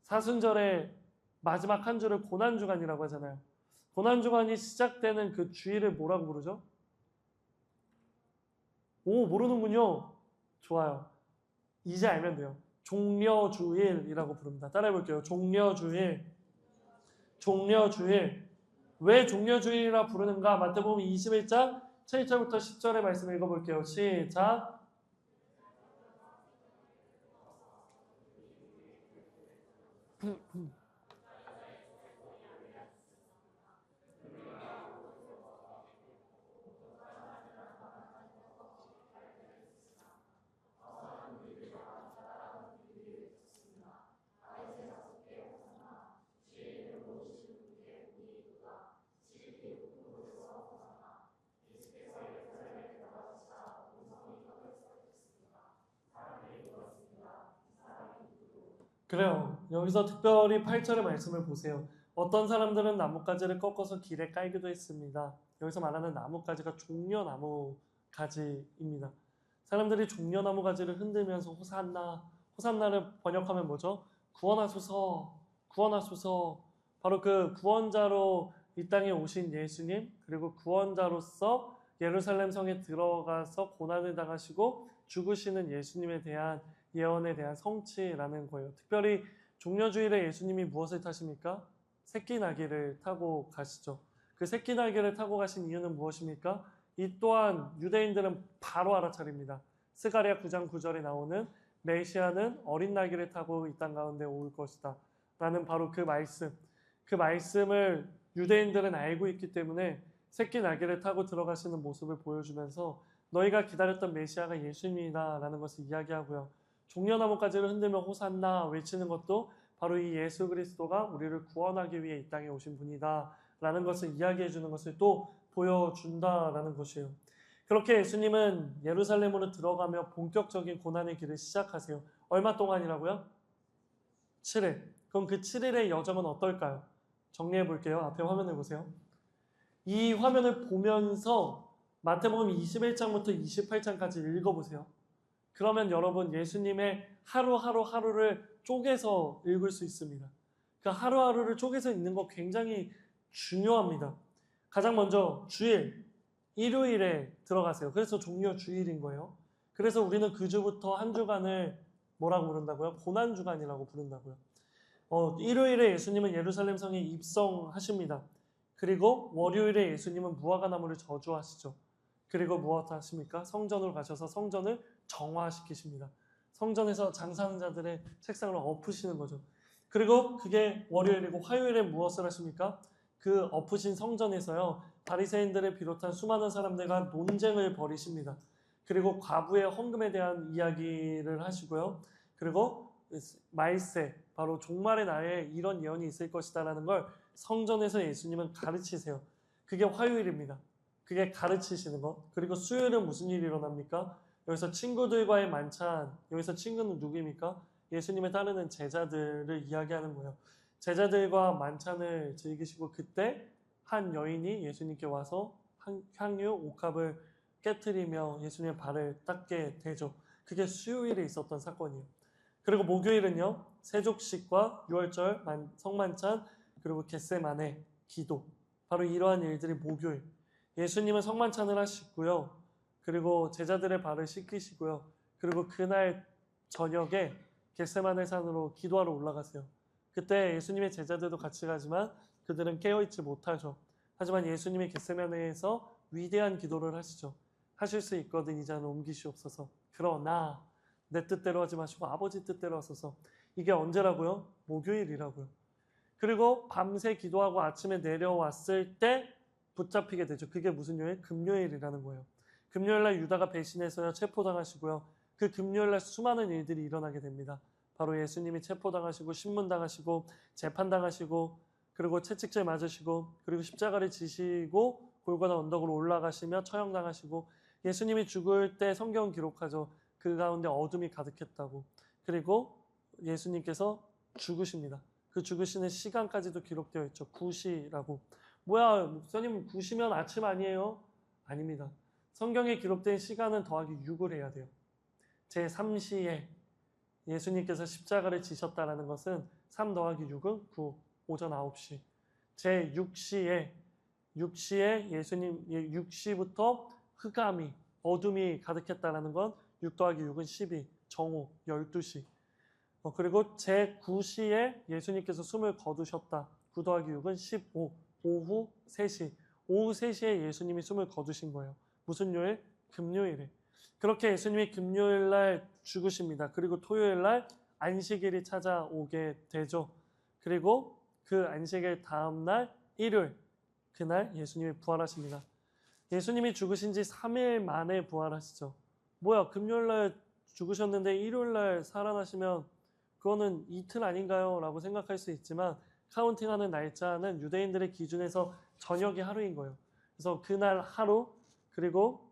사순절의 마지막 한 주를 고난주간이라고 하잖아요. 고난주간이 시작되는 그 주일을 뭐라고 부르죠? 모르는군요. 좋아요. 이제 알면 돼요. 종려주일이라고 부릅니다. 따라해볼게요. 종려주일. 종려주일. 왜 종려주일이라 부르는가? 마태복음 21장 7절부터 10절의 말씀 읽어볼게요. 시작. 그래요. 여기서 특별히 8절의 말씀을 보세요. 어떤 사람들은 나뭇가지를 꺾어서 길에 깔기도 했습니다. 여기서 말하는 나뭇가지가 종려나무 가지입니다. 사람들이 종려나무 가지를 흔들면서 호산나, 호산나를 번역하면 뭐죠? 구원하소서, 구원하소서. 바로 그 구원자로 이 땅에 오신 예수님, 그리고 구원자로서 예루살렘 성에 들어가서 고난을 당하시고 죽으시는 예수님에 대한 예언에 대한 성취라는 거예요. 특별히 종려주일에 예수님이 무엇을 타십니까? 새끼 나귀를 타고 가시죠. 그 새끼 나귀를 타고 가신 이유는 무엇입니까? 이 또한 유대인들은 바로 알아차립니다. 스가랴 9장 9절에 나오는 메시아는 어린 나귀를 타고 이 땅 가운데 올 것이다 라는 바로 그 말씀, 그 말씀을 유대인들은 알고 있기 때문에 새끼 나귀를 타고 들어가시는 모습을 보여주면서 너희가 기다렸던 메시아가 예수님이다 라는 것을 이야기하고요. 종려나무가지를 흔들며 호산나 외치는 것도 바로 이 예수 그리스도가 우리를 구원하기 위해 이 땅에 오신 분이다 라는 것을 이야기해 주는 것을 또 보여준다라는 것이에요. 그렇게 예수님은 예루살렘으로 들어가며 본격적인 고난의 길을 시작하세요. 얼마 동안이라고요? 7일. 그럼 그 7일의 여정은 어떨까요? 정리해 볼게요. 앞에 화면을 보세요. 이 화면을 보면서 마태복음 21장부터 28장까지 읽어보세요. 그러면 여러분 예수님의 하루하루를 쪼개서 읽을 수 있습니다. 그 하루하루를 쪼개서 읽는 거 굉장히 중요합니다. 가장 먼저 주일, 일요일에 들어가세요. 그래서 종려 주일인 거예요. 그래서 우리는 그 주부터 한 주간을 뭐라고 부른다고요? 고난주간이라고 부른다고요. 일요일에 예수님은 예루살렘 성에 입성하십니다. 그리고 월요일에 예수님은 무화과 나무를 저주하시죠. 그리고 무엇 하십니까? 성전으로 가셔서 성전을 정화시키십니다. 성전에서 장사하는 자들의 책상을 엎으시는 거죠. 그리고 그게 월요일이고 화요일에 무엇을 하십니까? 그 엎으신 성전에서요. 바리새인들을 비롯한 수많은 사람들과 논쟁을 벌이십니다. 그리고 과부의 헌금에 대한 이야기를 하시고요. 그리고 말세, 바로 종말의 날에 이런 예언이 있을 것이다라는 걸 성전에서 예수님은 가르치세요. 그게 화요일입니다. 그게 가르치시는 것. 그리고 수요일은 무슨 일이 일어납니까? 여기서 친구들과의 만찬. 여기서 친구는 누구입니까? 예수님을 따르는 제자들을 이야기하는 거예요. 제자들과 만찬을 즐기시고 그때 한 여인이 예수님께 와서 향유 옥합을 깨트리며 예수님의 발을 닦게 되죠. 그게 수요일에 있었던 사건이에요. 그리고 목요일은요. 세족식과 유월절 성만찬 그리고 겟세마네 기도. 바로 이러한 일들이 목요일. 예수님은 성만찬을 하시고요. 그리고 제자들의 발을 씻기시고요. 그리고 그날 저녁에 겟세마네 산으로 기도하러 올라가세요. 그때 예수님의 제자들도 같이 가지만 그들은 깨어있지 못하죠. 하지만 예수님이 겟세마네에서 위대한 기도를 하시죠. 하실 수 있거든 이 잔을 옮기시옵소서. 그러나 내 뜻대로 하지 마시고 아버지 뜻대로 하소서. 이게 언제라고요? 목요일이라고요. 그리고 밤새 기도하고 아침에 내려왔을 때 붙잡히게 되죠. 그게 무슨 요일? 금요일이라는 거예요. 금요일날 유다가 배신해서 체포당하시고요. 그 금요일날 수많은 일들이 일어나게 됩니다. 바로 예수님이 체포당하시고 신문당하시고 재판당하시고 그리고 채찍질 맞으시고 그리고 십자가를 지시고 골고다 언덕으로 올라가시며 처형당하시고 예수님이 죽을 때 성경은 기록하죠. 그 가운데 어둠이 가득했다고. 그리고 예수님께서 죽으십니다. 그 죽으시는 시간까지도 기록되어 있죠. 9시라고. 뭐야 목사님 9시면 아침 아니에요? 아닙니다. 성경에 기록된 시간은 더하기 6을 해야 돼요. 제3시에 예수님께서 십자가를 지셨다는 것은 3 더하기 6은 9, 오전 9시. 제6시에 6시부터 흑암이 어둠이 가득했다는 건 6 더하기 6은 12, 정오 12시. 그리고 제9시에 예수님께서 숨을 거두셨다. 9 더하기 6은 15, 오후 3시. 오후 3시에 예수님이 숨을 거두신 거예요. 무슨 요일? 금요일에. 그렇게 예수님이 금요일날 죽으십니다. 그리고 토요일날 안식일이 찾아오게 되죠. 그리고 그 안식일 다음날 일요일, 그날 예수님이 부활하십니다. 예수님이 죽으신 지 3일 만에 부활하시죠. 뭐야 금요일날 죽으셨는데 일요일날 살아나시면 그거는 이틀 아닌가요? 라고 생각할 수 있지만 카운팅하는 날짜는 유대인들의 기준에서 저녁이 하루인 거예요. 그래서 그날 하루 그리고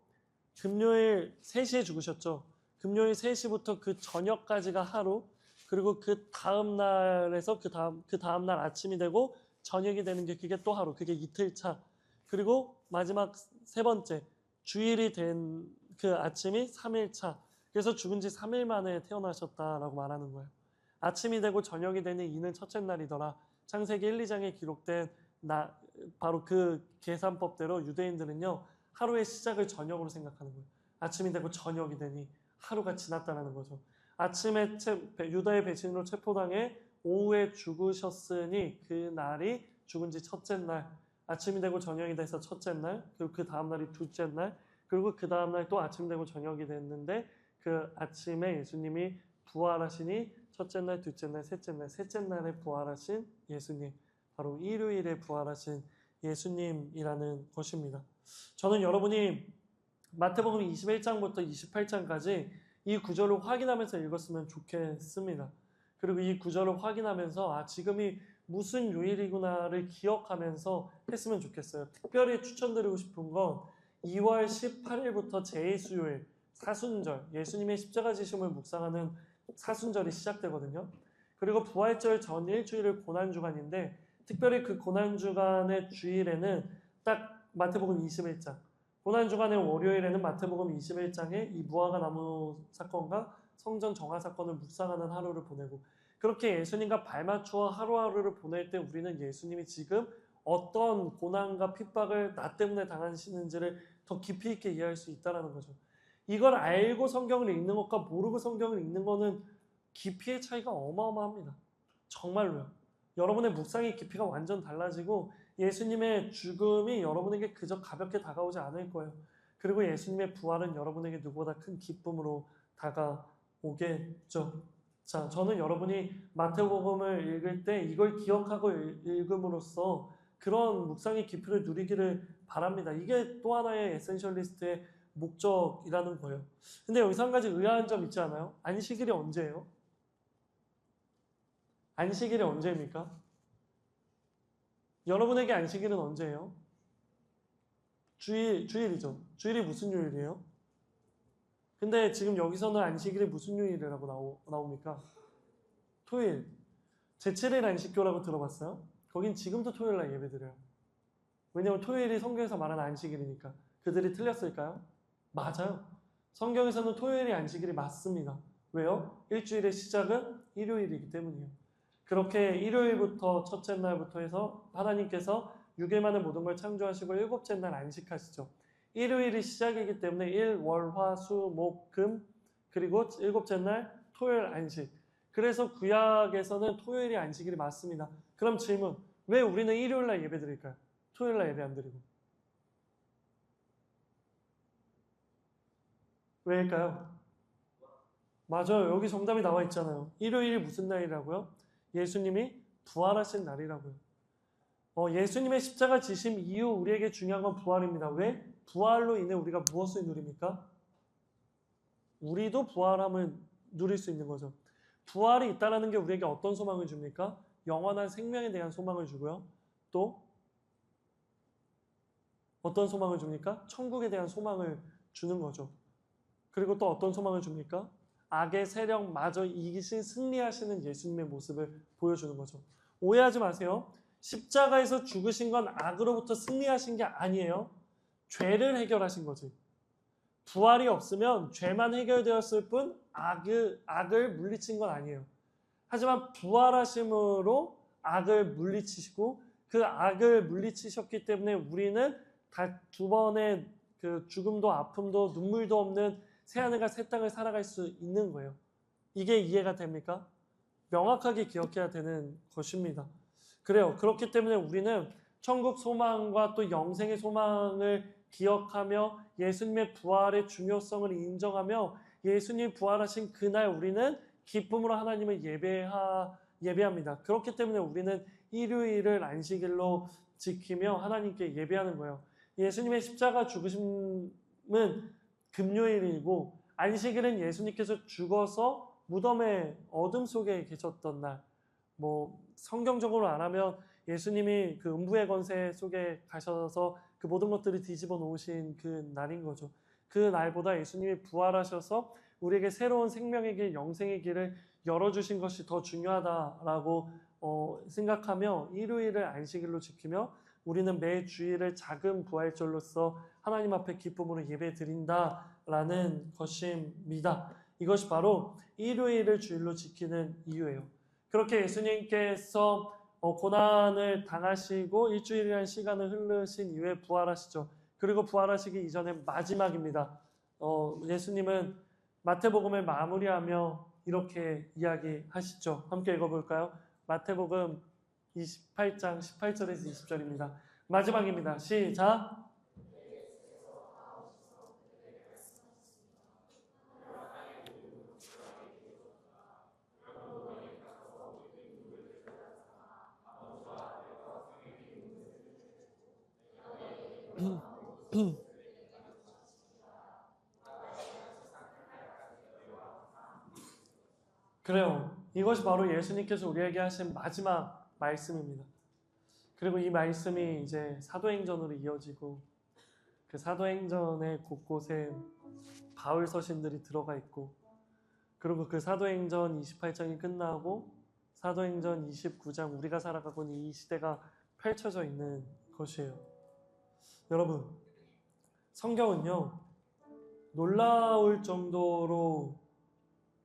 금요일 3시에 죽으셨죠. 금요일 3시부터 그 저녁까지가 하루 그리고 그 다음 날에서 그 다음 날 아침이 되고 저녁이 되는 게 그게 또 하루, 그게 이틀차. 그리고 마지막 세 번째, 주일이 된 그 아침이 3일차. 그래서 죽은 지 3일 만에 태어나셨다라고 말하는 거예요. 아침이 되고 저녁이 되니 이는 첫째 날이더라. 창세기 1, 2장에 기록된 바로 그 계산법대로 유대인들은요, 하루의 시작을 저녁으로 생각하는 거예요. 아침이 되고 저녁이 되니 하루가 지났다는 거죠. 아침에 유다의 배신으로 체포당해 오후에 죽으셨으니 그 날이 죽은 지 첫째 날, 아침이 되고 저녁이 돼서 첫째 날, 그리고 그 다음 날이 둘째 날, 그리고 그 다음 날 또 아침 되고 저녁이 됐는데 그 아침에 예수님이 부활하시니 첫째 날, 둘째 날, 셋째 날에 부활하신 예수님, 바로 일요일에 부활하신 예수님이라는 것입니다. 저는 여러분이 마태복음 21장부터 28장까지 이 구절을 확인하면서 읽었으면 좋겠습니다. 그리고 이 구절을 확인하면서 지금이 무슨 요일이구나를 기억하면서 했으면 좋겠어요. 특별히 추천드리고 싶은 건 2월 18일부터 제2수요일, 사순절, 예수님의 십자가 지심을 묵상하는 사순절이 시작되거든요. 그리고 부활절 전 일주일을 고난주간인데 특별히 그 고난주간의 주일에는 딱 마태복음 21장, 고난주간의 월요일에는 마태복음 21장에 이 무화과 나무 사건과 성전 정화 사건을 묵상하는 하루를 보내고, 그렇게 예수님과 발맞추어 하루하루를 보낼 때 우리는 예수님이 지금 어떤 고난과 핍박을 나 때문에 당하시는지를 더 깊이 있게 이해할 수 있다는 거죠. 이걸 알고 성경을 읽는 것과 모르고 성경을 읽는 것은 깊이의 차이가 어마어마합니다. 정말로요. 여러분의 묵상의 깊이가 완전 달라지고 예수님의 죽음이 여러분에게 그저 가볍게 다가오지 않을 거예요. 그리고 예수님의 부활은 여러분에게 누구보다 큰 기쁨으로 다가오겠죠. 자, 저는 여러분이 마태복음을 읽을 때 이걸 기억하고 읽음으로써 그런 묵상의 깊이를 누리기를 바랍니다. 이게 또 하나의 에센셜리스트의 목적이라는 거예요. 근데 여기서 한 가지 의아한 점 있지 않아요? 안식일이 언제예요? 안식일이 언제입니까? 여러분에게 안식일은 언제예요? 주일이죠. 주일이 무슨 요일이에요? 근데 지금 여기서는 안식일이 무슨 요일이라고 나옵니까? 토요일. 제7일 안식교라고 들어봤어요? 거긴 지금도 토요일 날 예배드려요. 왜냐하면 토요일이 성경에서 말하는 안식일이니까. 그들이 틀렸을까요? 맞아요. 성경에서는 토요일이 안식일이 맞습니다. 왜요? 일주일의 시작은 일요일이기 때문이에요. 그렇게 일요일부터 첫째 날부터 해서 하나님께서 6일 만에 모든 걸 창조하시고 일곱째 날 안식하시죠. 일요일이 시작이기 때문에 일, 월, 화, 수, 목, 금, 그리고 일곱째 날 토요일 안식. 그래서 구약에서는 토요일이 안식일이 맞습니다. 그럼 질문, 왜 우리는 일요일 날 예배 드릴까요? 토요일 날 예배 안 드리고. 왜일까요? 맞아요. 여기 정답이 나와 있잖아요. 일요일이 무슨 날이라고요? 예수님이 부활하신 날이라고요. 예수님의 십자가 지심 이후 우리에게 중요한 건 부활입니다. 왜? 부활로 인해 우리가 무엇을 누립니까? 우리도 부활함을 누릴 수 있는 거죠. 부활이 있다는 게 우리에게 어떤 소망을 줍니까? 영원한 생명에 대한 소망을 주고요. 또 어떤 소망을 줍니까? 천국에 대한 소망을 주는 거죠. 그리고 또 어떤 소망을 줍니까? 악의 세력마저 이기신 승리하시는 예수님의 모습을 보여주는 거죠. 오해하지 마세요. 십자가에서 죽으신 건 악으로부터 승리하신 게 아니에요. 죄를 해결하신 거지. 부활이 없으면 죄만 해결되었을 뿐 악을 물리친 건 아니에요. 하지만 부활하심으로 악을 물리치시고 그 악을 물리치셨기 때문에 우리는 다 두 번의 그 죽음도 아픔도 눈물도 없는 새하늘과 새 땅을 살아갈 수 있는 거예요. 이게 이해가 됩니까? 명확하게 기억해야 되는 것입니다. 그래요. 그렇기 때문에 우리는 천국 소망과 또 영생의 소망을 기억하며 예수님의 부활의 중요성을 인정하며 예수님이 부활하신 그날 우리는 기쁨으로 하나님을 예배합니다. 그렇기 때문에 우리는 일요일을 안식일로 지키며 하나님께 예배하는 거예요. 예수님의 십자가 죽으심은 금요일이고 안식일은 예수님께서 죽어서 무덤의 어둠 속에 계셨던 날. 성경적으로 안 하면 예수님이 그 음부의 권세 속에 가셔서 그 모든 것들을 뒤집어 놓으신 그 날인 거죠. 그 날보다 예수님이 부활하셔서 우리에게 새로운 생명의 길, 영생의 길을 열어주신 것이 더 중요하다라고 생각하며 일요일을 안식일로 지키며 우리는 매 주일을 작은 부활절로서 하나님 앞에 기쁨으로 예배 드린다라는 것입니다. 이것이 바로 일요일을 주일로 지키는 이유예요. 그렇게 예수님께서 고난을 당하시고 일주일이라는 시간을 흐르신 이후에 부활하시죠. 그리고 부활하시기 이전에 마지막입니다. 예수님은 마태복음을 마무리하며 이렇게 이야기하시죠. 함께 읽어볼까요? 마태복음 28장 18절에서 20절입니다. 마지막입니다. 시작! 그래요. 이것이 바로 예수님께서 우리에게 하신 마지막 말씀입니다. 그리고 이 말씀이 이제 사도행전으로 이어지고 그 사도행전의 곳곳에 바울 서신들이 들어가 있고 그리고 그 사도행전 28장이 끝나고 사도행전 29장 우리가 살아가고 있는 이 시대가 펼쳐져 있는 것이에요. 여러분, 성경은요 놀라울 정도로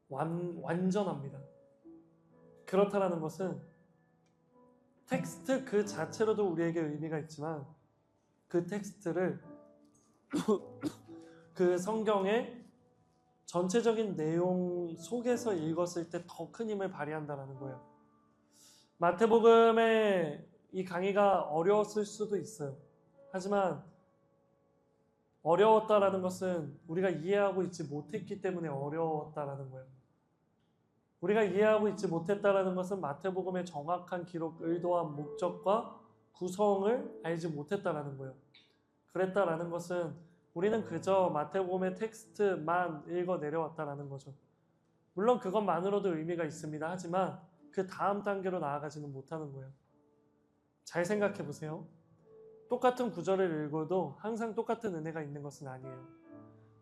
완전합니다. 그렇다라는 것은 텍스트 그 자체로도 우리에게 의미가 있지만 그 텍스트를 그 성경의 전체적인 내용 속에서 읽었을 때 더 큰 힘을 발휘한다는 거예요. 마태복음의 이 강의가 어려웠을 수도 있어요. 하지만 어려웠다라는 것은 우리가 이해하고 있지 못했기 때문에 어려웠다라는 거예요. 우리가 이해하고 있지 못했다라는 것은 마태복음의 정확한 기록, 의도와 목적과 구성을 알지 못했다라는 거예요. 그랬다라는 것은 우리는 그저 마태복음의 텍스트만 읽어 내려왔다라는 거죠. 물론 그것만으로도 의미가 있습니다. 하지만 그 다음 단계로 나아가지는 못하는 거예요. 잘 생각해 보세요. 똑같은 구절을 읽어도 항상 똑같은 은혜가 있는 것은 아니에요.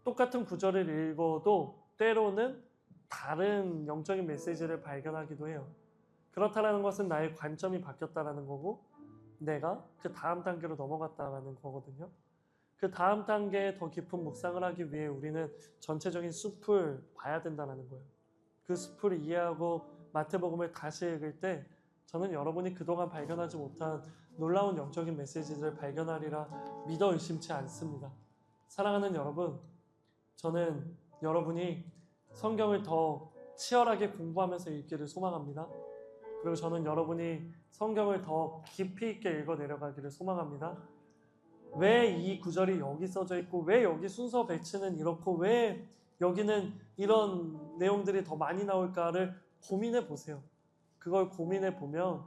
똑같은 구절을 읽어도 때로는 다른 영적인 메시지를 발견하기도 해요. 그렇다는 것은 나의 관점이 바뀌었다는 거고 내가 그 다음 단계로 넘어갔다는 거거든요. 그 다음 단계에 더 깊은 묵상을 하기 위해 우리는 전체적인 숲을 봐야 된다는 거예요. 그 숲을 이해하고 마태복음을 다시 읽을 때 저는 여러분이 그동안 발견하지 못한 놀라운 영적인 메시지를 발견하리라 믿어 의심치 않습니다. 사랑하는 여러분, 저는 여러분이 성경을 더 치열하게 공부하면서 읽기를 소망합니다. 그리고 저는 여러분이 성경을 더 깊이 있게 읽어 내려가기를 소망합니다. 왜 이 구절이 여기 써져 있고 왜 여기 순서 배치는 이렇고 왜 여기는 이런 내용들이 더 많이 나올까를 고민해 보세요. 그걸 고민해 보면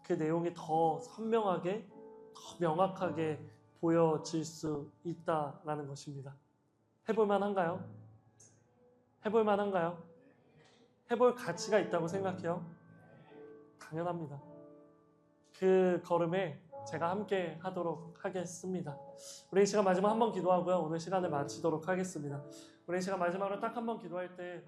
그 내용이 더 선명하게, 더 명확하게 보여질 수 있다라는 것입니다. 해볼 만한가요? 해볼 만한가요? 해볼 가치가 있다고 생각해요? 당연합니다. 그 걸음에 제가 함께 하도록 하겠습니다. 우리 이 시간 마지막 한번 기도하고요. 오늘 시간을 마치도록 하겠습니다. 우리 이 시간 마지막으로 딱 한번 기도할 때